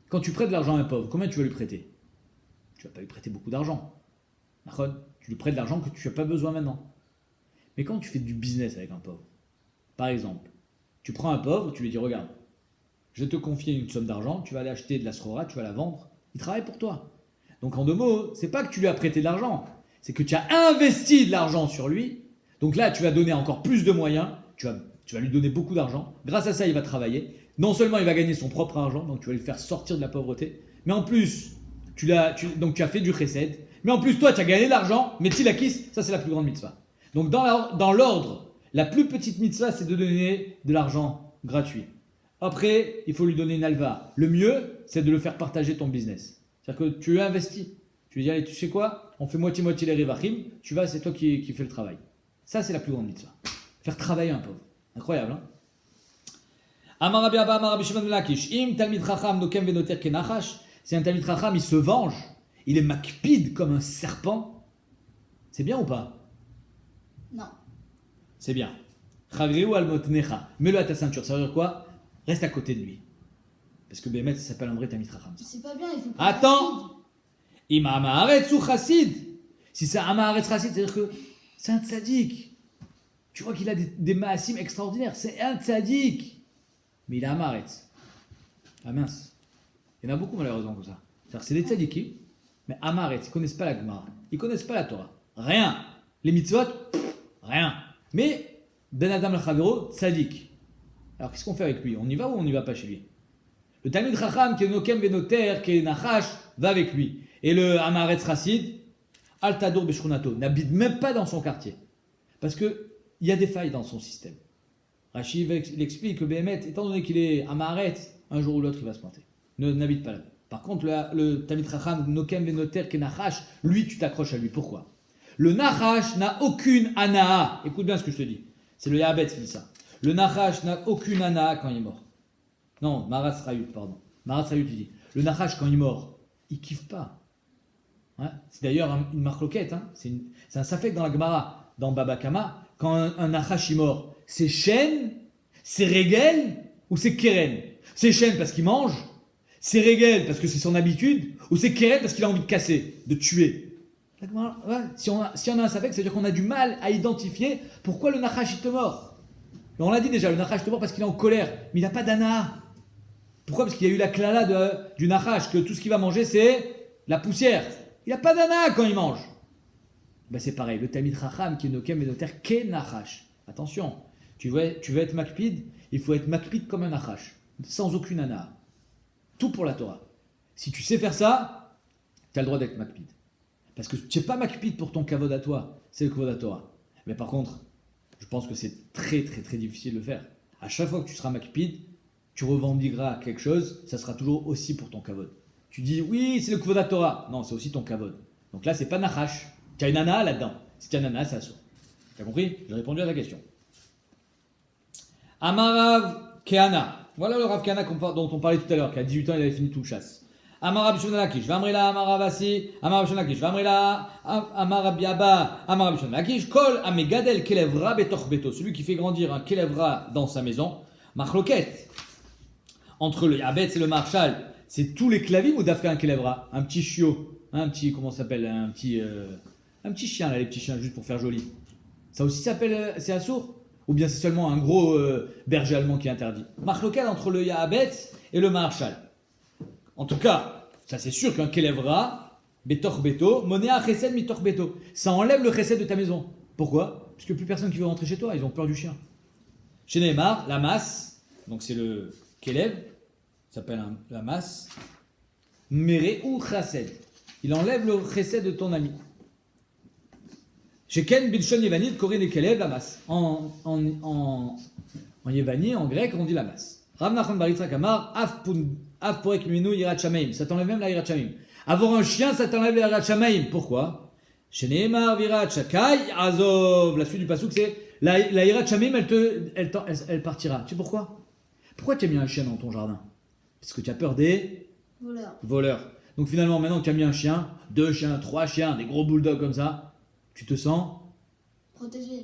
quand tu prêtes de l'argent à un pauvre, combien tu vas lui prêter? Tu vas pas lui prêter beaucoup d'argent. Tu lui prêtes de l'argent que tu n'as pas besoin maintenant. Mais quand tu fais du business avec un pauvre, par exemple, tu prends un pauvre, tu lui dis regarde, je vais te confier une somme d'argent, tu vas aller acheter de la srora, tu vas la vendre, il travaille pour toi. Donc en 2 mots, c'est pas que tu lui as prêté de l'argent, c'est que tu as investi de l'argent sur lui. Donc là, tu vas donner encore plus de moyens, tu vas lui donner beaucoup d'argent. Grâce à ça, il va travailler. Non seulement il va gagner son propre argent, donc tu vas lui faire sortir de la pauvreté, mais en plus, tu as fait du chesed, mais en plus, toi, tu as gagné de l'argent, mais tilakis, ça c'est la plus grande mitzvah. Donc dans l'ordre, la plus petite mitzvah, c'est de donner de l'argent gratuit. Après, il faut lui donner une alva. Le mieux, c'est de le faire partager ton business. C'est-à-dire que tu investis. Tu lui dis, allez, tu sais quoi? On fait moitié-moitié les rivachim. Tu vas, c'est toi qui fais le travail. Ça, c'est la plus grande mitzvah. Faire travailler un pauvre. Incroyable, hein? Amar Rabbi Abba, Amar Rabbi Shimon ben Lakish. Im Talmid Chacham nokem venoter kenachash. Si un Talmid Chacham, il se venge, il est makpid comme un serpent. C'est bien ou pas? Non. C'est bien. Chagriou al motnecha. Mets-le à ta ceinture. Ça veut dire quoi? Reste à côté de lui. Parce que Bémet, ça s'appelle un vrai Talmid Chacham. C'est pas bien, il faut pas. Attends! Ima Amaharetz ou Chassid. Si c'est Amaharetz Chassid, c'est-à-dire que c'est un tzaddik. Tu vois qu'il a des maasim extraordinaires. C'est un tzaddik. Mais il a Amaharetz. Ah mince. Il y en a beaucoup malheureusement comme ça. C'est-à-dire que c'est des tzaddikim, mais Amaharetz, ils ne connaissent pas la Gemara. Ils ne connaissent pas la Torah. Rien. Les mitzvot, rien. Mais Ben Adam al-Chavero, tzaddik. Alors qu'est-ce qu'on fait avec lui? On y va ou on n'y va pas chez lui? Le Talmid Chacham, qui est Nokem Venoter, qui est Nachash, va avec lui. Et le Amaharetz Chassid, Al-Tadour Beshrunato, n'habite même pas dans son quartier. Parce qu'il y a des failles dans son système. Rashi l'explique que Béhémet, étant donné qu'il est Amaharetz, un jour ou l'autre il va se planter. N'habite pas là. Par contre, le Talmid Chacham, Nokem Venoter, qui est Nachash, lui tu t'accroches à lui. Pourquoi? Le Nachash n'a aucune Anaa. Écoute bien ce que je te dis. C'est le Yahabet qui dit ça. Le Nachash n'a aucune Anaa quand il est mort. Non, Maras Rayut, pardon. Maras Rayut, il dit. Le Nachash, quand il est mort, il kiffe pas. Hein, c'est d'ailleurs une marloquette. Hein. C'est un safek dans la Gemara, dans Baba Kama. Quand un Nachash est mort, c'est Shen, c'est Regel ou c'est Keren? C'est Shen parce qu'il mange, c'est Regel parce que c'est son habitude, ou c'est Keren parce qu'il a envie de casser, de tuer. La Gemara, ouais, si on a un safek, c'est-à-dire qu'on a du mal à identifier pourquoi le Nachash est mort. Et on l'a dit déjà, le Nachash est mort parce qu'il est en colère, mais il n'a pas d'ana. Pourquoi? Parce qu'il y a eu la klala du Nachash, que tout ce qu'il va manger, c'est la poussière. Il n'a pas d'ana quand il mange. Ben c'est pareil, le Talmid Chacham, qui est Nokem et Noter, qu'est Nachash. Attention, tu veux être makpid, il faut être makpid comme un Nachash, sans aucune ana. Tout pour la Torah. Si tu sais faire ça, tu as le droit d'être makpid. Parce que tu n'es pas makpid pour ton kavod à toi, c'est le kavod à Torah. Mais par contre, je pense que c'est très très très difficile de le faire. À chaque fois que tu seras makpid, tu revendiqueras quelque chose, ça sera toujours aussi pour ton kavod. Tu dis oui, c'est le kavod à Torah. Non, c'est aussi ton kavod. Donc là, c'est pas Nachash. Tu as une ana là-dedans. Si tu as une ana, c'est assourd. Tu as compris? J'ai répondu à ta question. Amarav Keana. Voilà le Rav Kana dont on parlait tout à l'heure, qui à 18 ans il avait fini tout le chasse. Amar Rabbi Shimon Lakish, Vamrila, Amar Ravasi, Amar Rabbi Shimon Lakish, Vamrila, Amar Rabbi Abba, Amar Rabbi Shimon Lakish, Kol Amegadel Kelevra Betoch Beto, celui qui fait grandir un Kelevra dans sa maison, Machloket. Entre le Yabetz et le Marshal, c'est tous les clavim ou d'Afka un Kelevra, un petit chiot, un petit, comment ça s'appelle, un petit chien, là, les petits chiens, juste pour faire joli. Ça aussi s'appelle, c'est assourd? Ou bien c'est seulement un gros berger allemand qui est interdit? Machloket entre le Yabetz et le Marshal. En tout cas, ça c'est sûr qu'un Kelevra, Betor Beto, Monea Chesed Mitor Beto, ça enlève le Chesed de ta maison. Pourquoi? Parce que plus personne qui veut rentrer chez toi, ils ont peur du chien. Chez Neymar, la masse, donc c'est le Kelev, ça s'appelle la masse, Mere ou Chesed. Il enlève le Chesed de ton ami. Chez Ken Bilshon Yevani, Corinne et Kelev, la masse. En Yevani, en grec, on dit la masse. Rav Nachman bar Yitzhak Amar, Av porek mimenu yirat shamaim. Ça t'enlève même la yirat shamaim. Avoir un chien, ça t'enlève la yirat shamaim. Pourquoi? Chez Neymar virat shakai azov. La suite du pasuk, c'est la yirat shamaim, elle partira. Tu sais pourquoi? Pourquoi tu as mis un chien dans ton jardin? Parce que tu as peur des voleurs. Donc finalement, maintenant que tu as mis un chien, 2 chiens, 3 chiens, des gros bulldogs comme ça, tu te sens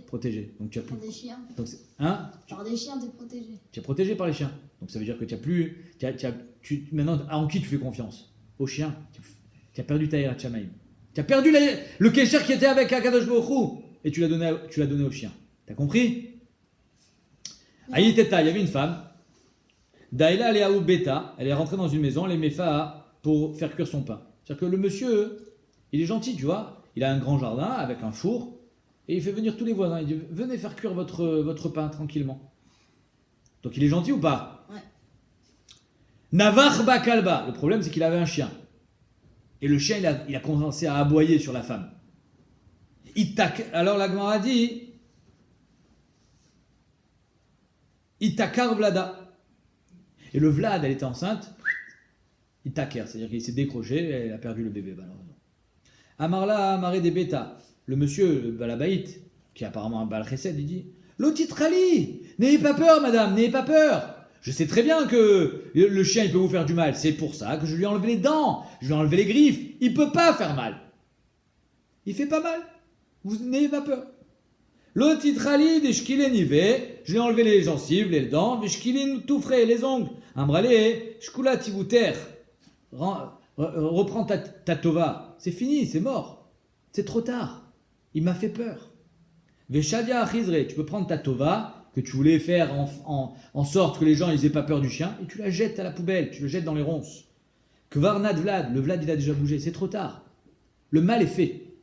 protégé. Donc tu as plus. Par des chiens. Donc, Par des chiens, t'es protégé. Tu es protégé par les chiens. Donc ça veut dire que tu as plus. Maintenant, en qui tu fais confiance? Au chien. Tu as perdu ta hirat shamaim. Tu as perdu le kesher qui était avec Akadosh Baruch Hu. Et tu l'as donné au chien. T'as compris? Aïteta, il y avait une femme. Daïla Leaou Beta. Elle est rentrée dans une maison, les Mefa, pour faire cuire son pain. C'est-à-dire que le monsieur, il est gentil, tu vois. Il a un grand jardin avec un four. Et il fait venir tous les voisins. Il dit, venez faire cuire votre pain tranquillement. Donc il est gentil ou pas? Ouais. Navar Bakalba. Le problème, c'est qu'il avait un chien. Et le chien, il a commencé à aboyer sur la femme. Alors la Gemara dit, Itakar Vlada. Et le Vlad, elle était enceinte. Itaker, c'est-à-dire qu'il s'est décroché et elle a perdu le bébé. Amarla Amaré des Beta. Le monsieur, le Balabaït, qui est apparemment un Baal Chesed, il dit, L'Otitrali, n'ayez pas peur, madame, n'ayez pas peur. Je sais très bien que le chien, il peut vous faire du mal. C'est pour ça que je lui ai enlevé les dents, je lui ai enlevé les griffes. Il peut pas faire mal. Il fait pas mal. Vous n'ayez pas peur. L'Otitrali, des shkilin ivé, je lui ai enlevé les gencives, les dents, des shkilin tout frais, les ongles. Ambralé, shkula tivuter. Reprends ta tova. C'est fini, c'est mort. C'est trop tard. Il m'a fait peur. Veshadia achizre, tu peux prendre ta tova que tu voulais faire en sorte que les gens n'aient pas peur du chien et tu la jettes à la poubelle, tu le jettes dans les ronces. Kvarnad Vlad, le Vlad il a déjà bougé, c'est trop tard. Le mal est fait.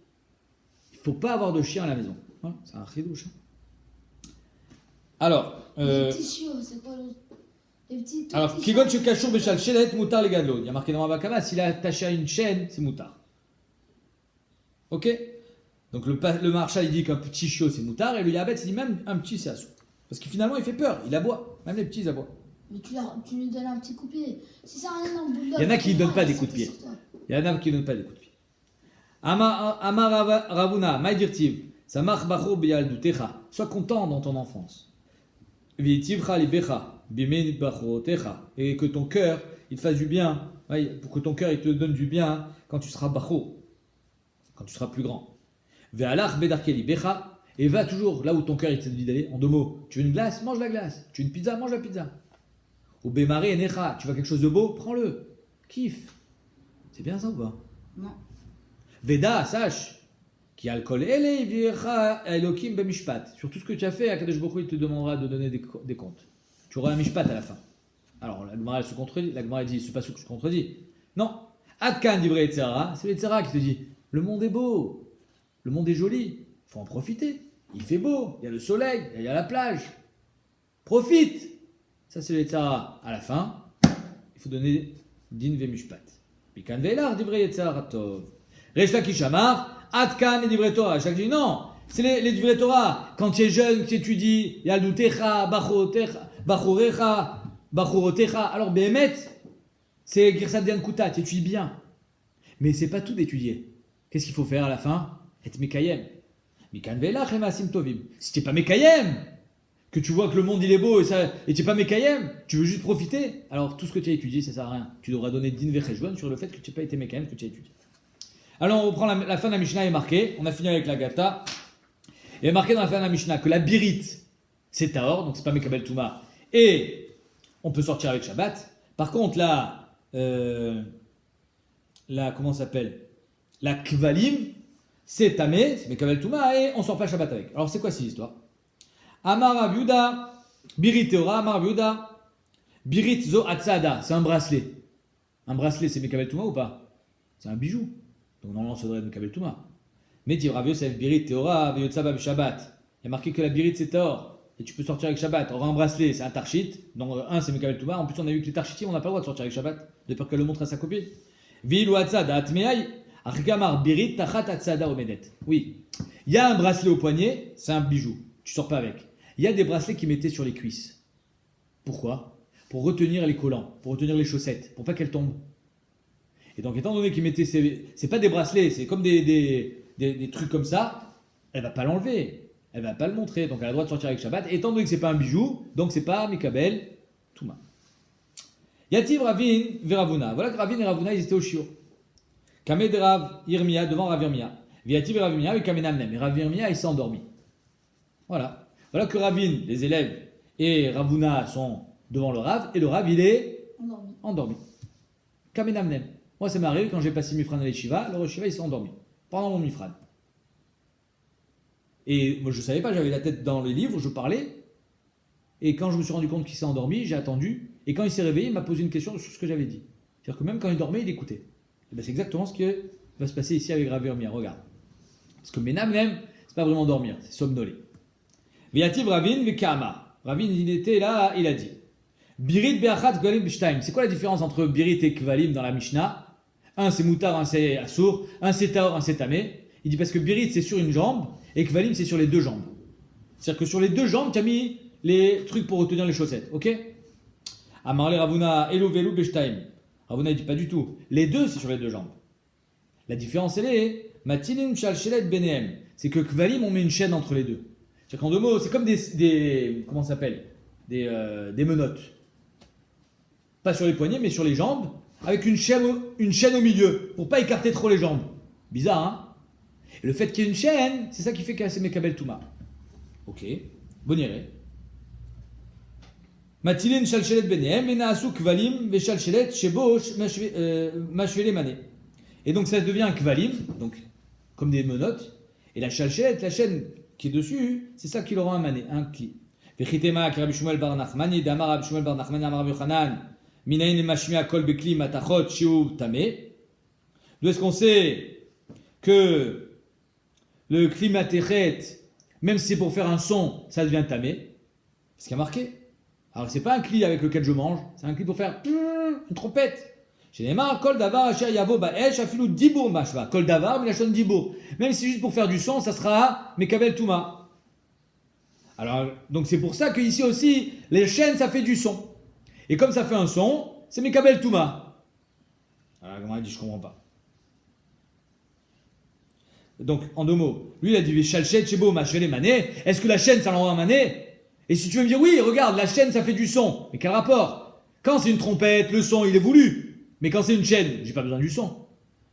Il ne faut pas avoir de chien à la maison. Voilà, c'est un chidouche. Alors, Les petits chiots, c'est quoi les petits alors, Kigon Shekashur Beshal Shelet Moutar les Gadlon. Il y a marqué dans Rabakama, s'il est attaché à une chaîne, c'est Moutar. Ok? Donc le marshal il dit qu'un petit chiot c'est Moutar et le Yabet il dit même un petit c'est Assou. Parce que finalement il fait peur, il aboie. Même les petits ils aboient. Mais tu lui donnes un petit coup de pied. Si ça n'a rien dans le bulldog. Il y en a qui ne donnent pas des coups de pied. Il y en a qui ne donnent pas des coups de pied. Amar Ravuna, Maïdirtiv, Samach Bachur Biyaldutecha. Sois content dans ton enfance. Vitivcha Libecha, Bimen Bachurotecha. Et que ton cœur il te fasse du bien. Pour que ton cœur il te donne du bien quand tu seras Bachur. Quand tu seras plus grand. Ve'alach bedarkeli becha, et va toujours là où ton cœur il te dit d'aller. En 2 mots, tu veux une glace, mange la glace. Tu veux une pizza, mange la pizza. Ou bemare enecha, tu veux quelque chose de beau, prends-le. Kiffe. C'est bien ça ou pas? Non. Veda, sache, qui alcool ele viecha elokim bemishpat. Sur tout ce que tu as fait, Akadosh Baruch Hu, il te demandera de donner des comptes. Tu auras un mishpat à la fin. Alors la Gemara elle se contredit, la Gemara dit, c'est pas ce que je contredis. Non. Adkan divrei etzera, c'est l'etzera qui te dit, le monde est beau. Le monde est joli, il faut en profiter. Il fait beau, il y a le soleil, il y a la plage. Profite. Ça c'est l'Etzara. À la fin, il faut donner din vemishpat. Pikan ve'elar divrei Yetzara tov. Resh Lakish amar, Adkan et divrei Torah. Chaque dit non, c'est les divrei Torah. Quand tu es jeune, tu étudies, yaldutecha, bachurecha, bachurotecha. Alors Behemet, c'est Girsat Dian Kuta, tu étudies bien. Mais c'est pas tout d'étudier. Qu'est-ce qu'il faut faire à la fin? Et Mekayem. Mikan Velach et Masim Tovim. Si tu n'es pas Mekayem, que tu vois que le monde il est beau et tu n'es pas Mekayem, tu veux juste profiter, alors tout ce que tu as étudié, ça sert à rien. Tu devras donner din vecheshbon sur le fait que tu n'as pas été Mekayem, que tu as étudié. Alors on reprend la fin de la Mishnah est marquée, on a fini avec la Gata. Il est marqué dans la fin de la Mishnah que la birite, c'est Tahor, donc c'est pas Mekabel Touma, et on peut sortir avec Shabbat. Par contre, comment ça s'appelle, la Kvalim, c'est Tamé, c'est Mekabel Touma, et on sort pas Shabbat avec. Alors c'est quoi cette histoire? Amar Rav Yehuda, Birit Teora, Amar Rav Yehuda, Birit Zo Atzada, c'est un bracelet. Un bracelet, c'est Mekabel Touma ou pas? C'est un bijou. Donc normalement, ça devrait être Mekabel Touma. Mais tu Rav Yosef, Birit Teora, Veyotzaba Shabbat. Il y a marqué que la Birit c'est Tahor. Et tu peux sortir avec Shabbat. Or, un bracelet, c'est un Tarchit. Donc, un, c'est Mekabel Touma. En plus, on a vu que les Tarchitim, on n'a pas le droit de sortir avec Shabbat. De peur qu'elle le montre à sa copine. Vil Atzada Atmeai, Argamar Birit Tachat Atzada Omedet. Oui. Il y a un bracelet au poignet, c'est un bijou. Tu sors pas avec. Il y a des bracelets qui mettaient sur les cuisses. Pourquoi? Pour retenir les collants, pour retenir les chaussettes, pour pas qu'elles tombent. Et donc, étant donné qu'ils mettaient c'est pas des bracelets, c'est comme des trucs comme ça, elle va pas l'enlever, elle va pas le montrer, donc elle a le droit de sortir avec Shabbat. Et étant donné que c'est pas un bijou, donc c'est pas Mekabel Touma. Yativ Ravin Veravuna. Voilà que Ravin et Ravuna ils étaient au shiur. Kamed Rav Yirmia devant Rav Yirmia. Yativ Rav Yirmia et Kamed Amnem. Et Rav Yirmia il s'est endormi. Voilà. Voilà que Ravin, les élèves, et Ravuna sont devant le Rav, et le Rav il est endormi. Kamed Amnem. Moi ça m'est arrivé quand j'ai passé Mifran à l'Eshiva, le Shiva il s'est endormi pendant mon Mifran. Et moi je ne savais pas, j'avais la tête dans les livres, je parlais, et quand je me suis rendu compte qu'il s'est endormi, j'ai attendu, et quand il s'est réveillé, il m'a posé une question sur ce que j'avais dit. C'est-à-dire que même quand il dormait, il écoutait. Et bien c'est exactement ce qui va se passer ici avec Rav Yirmia, regarde. Parce que Menamnem, c'est pas vraiment dormir, c'est somnoler. Viativ Ravin Vekama. Ravin, il était là, il a dit Birit Be'achat Kvalim B'shtaim. C'est quoi la différence entre Birit et Kvalim dans la Mishnah? Un c'est Moutar, un c'est Assour, un c'est Tahor, un c'est Tamé. Il dit parce que Birit c'est sur une jambe et Kvalim c'est sur les deux jambes. C'est-à-dire que sur les deux jambes, tu as mis les trucs pour retenir les chaussettes, ok? Amarle Ravuna Elo Velu Beshtaim. Ravuna il dit pas du tout. Les deux c'est sur les deux jambes. La différence elle est Matinin Shalshelet Benehem. C'est que Kvalim on met une chaîne entre les deux. C'est-à-dire qu'en deux mots, c'est comme des comment ça s'appelle? Des menottes. Pas sur les poignets mais sur les jambes. Avec une chaîne au milieu, pour pas écarter trop les jambes. Bizarre, hein? Et le fait qu'il y ait une chaîne, c'est ça qui fait que c'est Mekabel Touma. Ok, boniré. Matilin shalchelet benehem, enaasu kvalim, veshalchelet shebo mashvele mané. Et donc ça devient un kvalim, donc comme des menottes, et la shalchelet, la chaîne qui est dessus, c'est ça qui leur rend un mané, un cli. Vechitema ki Rabbi Shmuel bar Nachmani, damar Rabbi Shmuel bar Nachmani, amar Rabbi Yochanan. D'où est-ce qu'on sait que le klimatechet, même si c'est pour faire un son, ça devient tamé? C'est ce qui a marqué. Alors c'est pas un cli avec lequel je mange, c'est un cli pour faire une trompette. J'ai les mains, kol davar, asher yavo ba'esh, afilou dibour mashva. Kol davar, mais la chaîne dibour. Même si c'est juste pour faire du son, ça sera mekabel touma. Alors, donc c'est pour ça que ici aussi, les chaînes, ça fait du son. Et comme ça fait un son, c'est Mekabel Touma. Alors, comment il dit, je comprends pas. Donc, en deux mots, lui il a dit Veshalchet, Chebo, Machele, Mané. Est-ce que la chaîne ça l'envoie un Mané? Et si tu veux me dire oui, regarde, la chaîne ça fait du son. Mais quel rapport? Quand c'est une trompette, le son il est voulu. Mais quand c'est une chaîne, j'ai pas besoin du son.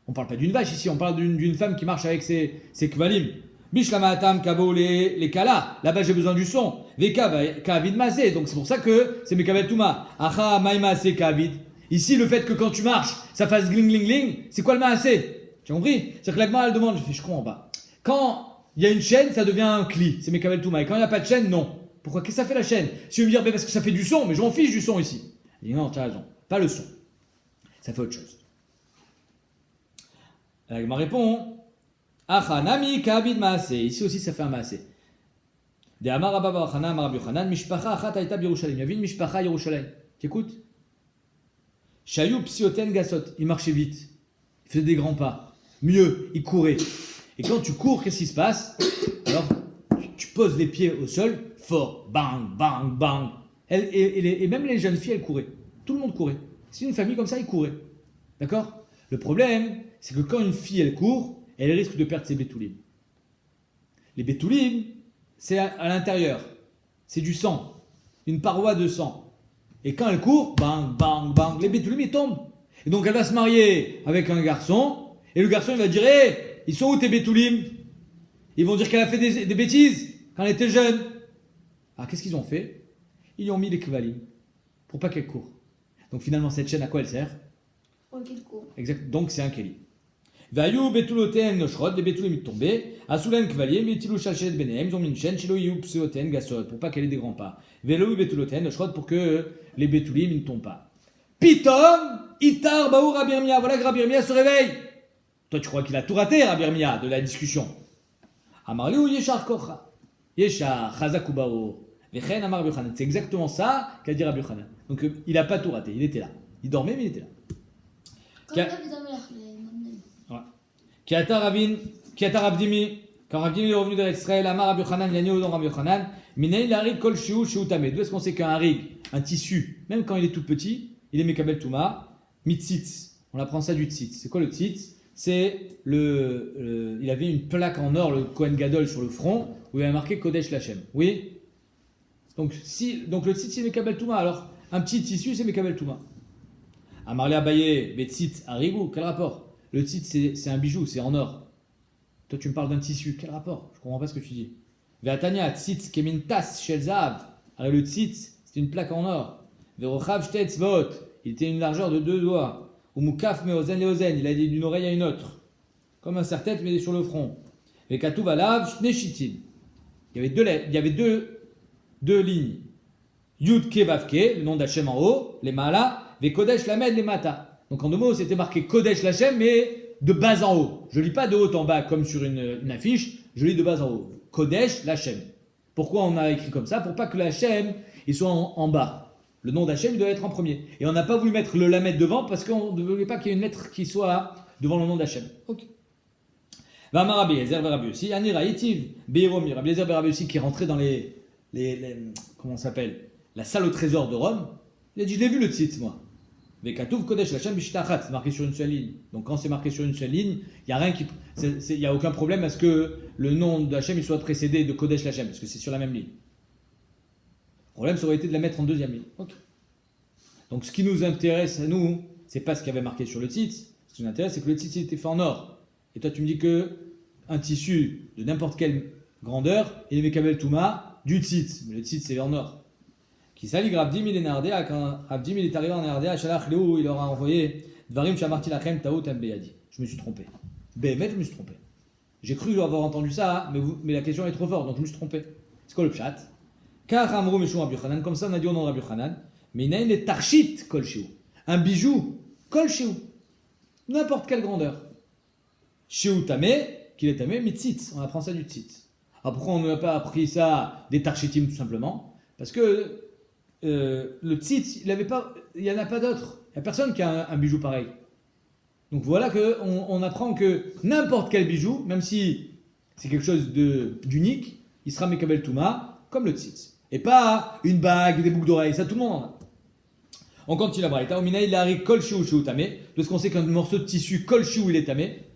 On parle pas d'une vache ici, on parle d'une femme qui marche avec ses kvalim. Bishlamatam kabo les kala. Là-bas j'ai besoin du son. Veka kavid masé. Donc c'est pour ça que c'est Mekabel Touma. Acha maïmasé kavid. Ici le fait que quand tu marches, ça fasse gling gling gling, c'est quoi le maasé? Tu as compris? C'est-à-dire que l'agma elle demande, je comprends pas. Quand il y a une chaîne, ça devient un cli. C'est Mekabel Touma. Et quand il n'y a pas de chaîne, non. Pourquoi? Qu'est-ce que ça fait la chaîne? Si tu veux me dire, parce que ça fait du son, mais je m'en fiche du son ici. Il dit non, tu as raison. Pas le son. Ça fait autre chose. L'agma répond. Achanami kavid maasé. Ici aussi ça fait un maasé. De Amar Abba Bar Chana, Amar Rabbi Yochanan, Mishpacha achat haïta b'Yerushalayim. Il y avait une Mishpacha à Yerushalayim. Tu écoutes? Shayou psioten gasot. Il marchait vite. Il faisait des grands pas. Mieux, il courait. Et quand tu cours, qu'est-ce qui se passe? Alors, tu poses les pieds au sol, fort. Bang, bang, bang. Et même les jeunes filles, elles couraient. Tout le monde courait. C'est une famille comme ça, ils couraient. D'accord? Le problème, c'est que quand une fille, elle court, elle risque de perdre ses bétoulim. Les bétoulim, c'est à l'intérieur. c'est du sang, une paroi de sang. Et quand elle court, bang, bang, bang, les bétoulim ils tombent. Et donc elle va se marier avec un garçon, et le garçon il va dire, hé, ils sont où tes bétoulim? Ils vont dire qu'elle a fait des bêtises quand elle était jeune. Alors qu'est-ce qu'ils ont fait? Ils lui ont mis les kvalim pour pas qu'elle court. Donc finalement cette chaîne à quoi elle sert? Pour qu'il court. Exact. Donc c'est un keli. Vayu betuloten noshrod, les bétoulim ils tombaient. Asulen kvalim, betilou shachet benehem, ils ont mis une chaîne, shilo yu pseoten gasot, pour pas qu'elle ait des grands pas. Velo betuloten noshrod, pour que les bétoulim ils ne tombent pas. Pitom, itar baou Rabbi Yirmiyah. Voilà que Rabbi Yirmiyah se réveille. Toi tu crois qu'il a tout raté Rabbi Yirmiyah de la discussion. Amarli ou yeshar kocha. Yeshar, chazak baou. Vechen amar Rabbi Yochanan. C'est exactement ça qu'a dit Rabbi Yochanan. Donc il n'a pas tout raté, il était là. Il dormait mais il était là. Comme David Amelach, les Mamnel. Qui ata Ravdimi, quand Ravdimi est revenu d'Israël, Amar Rabbi Yochanan, il a dit dans Rabbi Yochanan, Minei l'arig kol shiu shiu tamé. D'où est-ce qu'on sait qu'un harig, un tissu, même quand il est tout petit, il est mekabel touma, mitzitz. On apprend ça du tzitz. C'est quoi le tzitz? C'est il avait une plaque en or, le Kohen Gadol, sur le front, où il avait marqué Kodesh Lachem. Oui? Donc le tzitz c'est mekabel touma. Alors, un petit tissu c'est mekabel touma. Amarle Abaye, betzitz harigou, quel rapport? Le tzitz c'est un bijou, c'est en or. Toi tu me parles d'un tissu, quel rapport? Je comprends pas ce que tu dis. Ve'atania, tzitz kemintas shel zahav. Alors le tzitz, c'est une plaque en or. Ve'rochav shtet tzvot. Il était une largeur de 2 doigts. Umukaf meozen leozen. Il a dit d'une oreille à une autre. Comme un serre-tête mais sur le front. Ve'katuv alav shne shitin. Il y avait deux lignes. Yud ke vav ke, le nom d'Hachem en haut, les maala. Ve'kodesh lamed les mata. Donc en 2 mots, c'était marqué Kodesh Lachem, mais de bas en haut. Je lis pas de haut en bas comme sur une affiche, je lis de bas en haut. Kodesh Lachem. Pourquoi on a écrit comme ça? Pour pas que l'Hachem il soit en bas. Le nom d'Hachem il doit être en premier. Et on n'a pas voulu mettre le lamed devant parce qu'on ne voulait pas qu'il y ait une lettre qui soit devant le nom d'Hachem. Ok. Vama Rabbi Eliezer Rabbi aussi, Anira Itiv, Beiromi, Rabbi Eliezer Rabbi aussi qui est rentré dans les comment ça s'appelle? La salle au trésor de Rome. Il a dit, je l'ai vu le tzitz moi. Vekatuv Kodesh Lachem Bishitachat, c'est marqué sur une seule ligne. Donc quand c'est marqué sur une seule ligne, il n'y a aucun problème à ce que le nom d'Hachem il soit précédé de Kodesh Lachem, parce que c'est sur la même ligne. Le problème, ça aurait été de la mettre en 2e ligne. Okay. Donc ce qui nous intéresse à nous, c'est pas ce qu'il y avait marqué sur le tzitz. Ce qui nous intéresse, c'est que le tzitz était fait en or. Et toi tu me dis que un tissu de n'importe quelle grandeur, il est mekabel touma du tzitz. Mais le tzitz c'est en or. Qui salit Ravdim il est nardéa, quand Ravdim il est arrivé en nardéa, Shalach Léo, il leur a envoyé Dvarim Shamarti Lachem Taout Ambeyadi. Je me suis trompé. Bémet, je me suis trompé. J'ai cru avoir entendu ça, mais la question est trop forte, donc je me suis trompé. C'est quoi le pshat? Car Amrou Meshou Rabbi Yochanan, comme ça on a dit au nom de Rabbi Yochanan, mais il y a une tarchit kol shiu. Un bijou kol shiu. N'importe quelle grandeur. Shiu tamé, qu'il est tamé, mitzitz. On apprend ça du tzitz. Alors pourquoi on n'a pas appris ça des tarchitim tout simplement? Parce que le tzitz, il n'y en a pas d'autre. Il n'y a personne qui a un bijou pareil. Donc voilà qu'on apprend que n'importe quel bijou, même si c'est quelque chose d'unique, il sera mekabel touma, comme le tzitz. Et pas une bague, des boucles d'oreilles, ça tout le monde en a. On continue la braïta. Omina il arrive kol shiu shiu tamé. Parce qu'on sait qu'un morceau de tissu kol shiu il est tamé.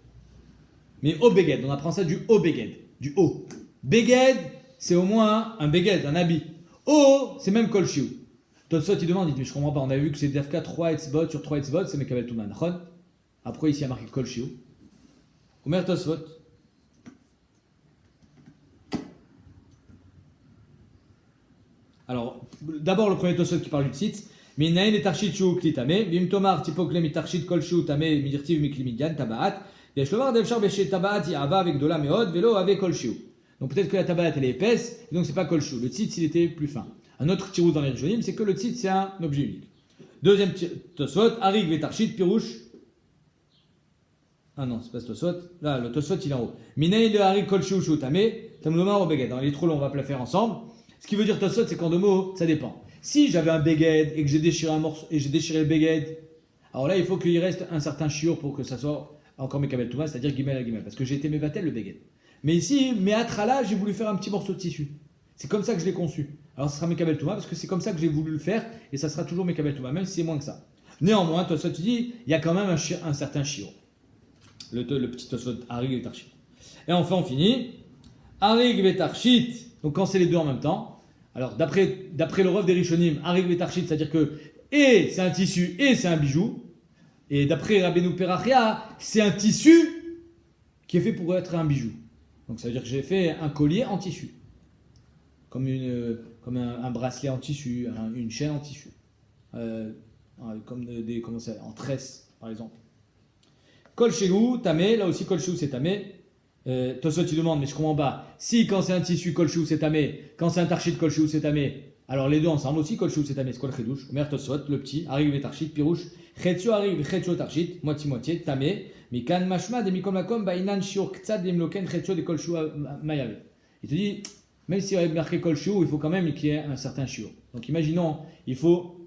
Mais au beged, on apprend ça du haut beged, du haut. Beged, c'est au moins un beged, un habit. Oh, c'est même kol shiu. Tosfot il demande, il dit mais je comprends pas, on a vu que c'est Dafka 3 etzbot sur 3 etzbot, c'est mekabel touma. Après ici il y a marqué kol shiu. Omer Tosfot. Alors, d'abord le premier Tosfot qui parle du tzitz. Minaïn et tarchit shiu klitame, vim tomar tipoklem tarchit kol shiu tame midirtiv miklimidian tabaat. Yesh lomar devshar beshe tabaat yava avec de la meod velo avec kol shiu. Donc peut-être que la tabaat elle est épaisse, et donc c'est pas kol shiu. Le tzitz il était plus fin. Un autre tirous dans les rishonim, c'est que le tzitz c'est un objet unique. Deuxième Tosfot, harig ve tarchit pirouche. Ah non, c'est pas ce Tosfot. Là, le Tosfot il est en haut. Minaïn le harig kol shiu shiu tame, tamlomar au beged. Il est trop long, on va le faire ensemble. Ce qui veut dire Tosfot, c'est qu'en 2 mots, ça dépend. Si j'avais un beged et que j'ai déchiré un morceau et j'ai déchiré le beged, alors là, il faut qu'il reste un certain shiur pour que ça soit encore mekabel touma, c'est-à-dire guimel à guimel, parce que j'ai été mévatel le beged. Mais ici, me'atrala, j'ai voulu faire un petit morceau de tissu. C'est comme ça que je l'ai conçu. Alors ce sera mekabel touma parce que c'est comme ça que j'ai voulu le faire et ça sera toujours mekabel touma, même si c'est moins que ça. Néanmoins, Tosfot tu dis, il y a quand même un certain shiur. Le petit Tosfot harig et tarchit. Et enfin, on finit. Harig et tarchit. Donc quand c'est les deux en même temps. Alors, d'après le Rav des Rishonim, Arig Vetarchit, c'est-à-dire que et c'est un tissu et c'est un bijou. Et d'après Rabbeinu Perachia, c'est un tissu qui est fait pour être un bijou. Donc ça veut dire que j'ai fait un collier en tissu. Comme un bracelet en tissu, une chaîne en tissu. Comme en tresse, par exemple. Kol Sheu, Tamé, là aussi Kol Sheu c'est Tamé. Tosot il demande, mais je comprends pas. Si quand c'est un tissu Kol Sheu c'est Tamé, quand c'est un tarchit Kol Sheu c'est Tamé, alors les deux ensemble aussi Kol Sheu c'est Tamé, c'est quoi le Chidouche? Omer Tosot, le petit, arrive et tarchit, pirouche, Chetio arrive, Chetio tarchit, moitié-moitié, Tamé, Mikan Mashma, de Mikom Lakom, Bainan Shiur Ktsad, Demloken, Chetio de Kol Sheu Mayave. Il te dit, même s'il y avait marqué Kol Sheu, il faut quand même qu'il y ait un certain shiur. Donc imaginons, il faut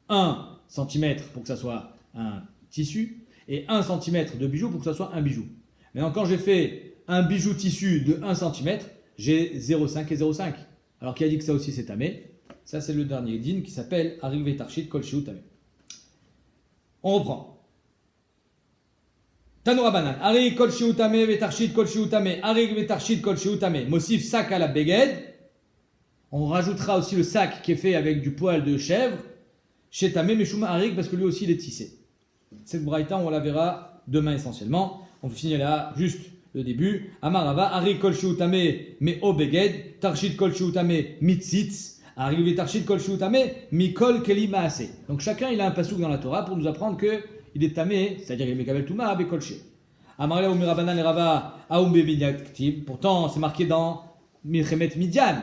1 cm pour que ça soit un tissu et 1 cm de bijou pour que ça soit un bijou. Maintenant, quand j'ai fait un bijou tissu de 1 cm, j'ai 0,5 et 0,5. Alors qui a dit que ça aussi c'est tamé? Ça c'est le dernier din qui s'appelle Ariv Tarchit Kol Sheu Tamé. On reprend. Tanoura Banan. Ari Kol Sheu Tamé Vetarchit Kol Sheu Tamé. Ari Vetarchit Kol Sheu Tamé. Mosif sac à la beged. On rajoutera aussi le sac qui est fait avec du poil de chèvre. Chez Tamé Meshuma Arik parce que lui aussi il est tissé. Cette braïta on la verra demain essentiellement. On finit là juste le début. Amarava Arik Kol Sheu Tamé me obeged. Tarchit Kol Sheu Tamé mitzitz. Arrivé Tarchit Kol Sheu Tamé mikol keli maase. Donc chacun il a un pasouk dans la Torah pour nous apprendre que il est tamé, c'est-à-dire il est mekabel touma avec Kol Sheu. Amarla ou mirabanan et rava aum bevinyat ktiv. Pourtant c'est marqué dans Milchemet Midian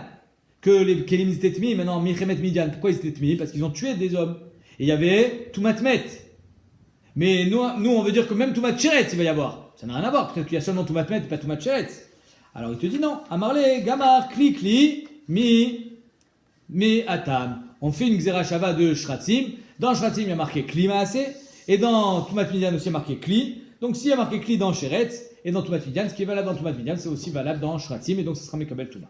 que les kelim étaient tmi. Maintenant Milchemet Midian, pourquoi ils étaient tmi? Parce qu'ils ont tué des hommes. Et il y avait Toumatmet. Mais nous on veut dire que même Toumat Cheretz il va y avoir. Ça n'a rien à voir. Peut-être qu'il y a seulement Toumatmet et pas Toumat Cheretz. Alors il te dit non. Amarle gamar kli mi atam. On fait une Xera Shava de Shratzim. Dans Shratzim, il y a marqué Kli Maase. Et dans Toumat Midian aussi, il y a marqué Kli. Donc s'il y a marqué Kli dans Sheretz et dans Toumat Midian, ce qui est valable dans Toumat Midian, c'est aussi valable dans Shratzim. Et donc ce sera Mekabel Touma.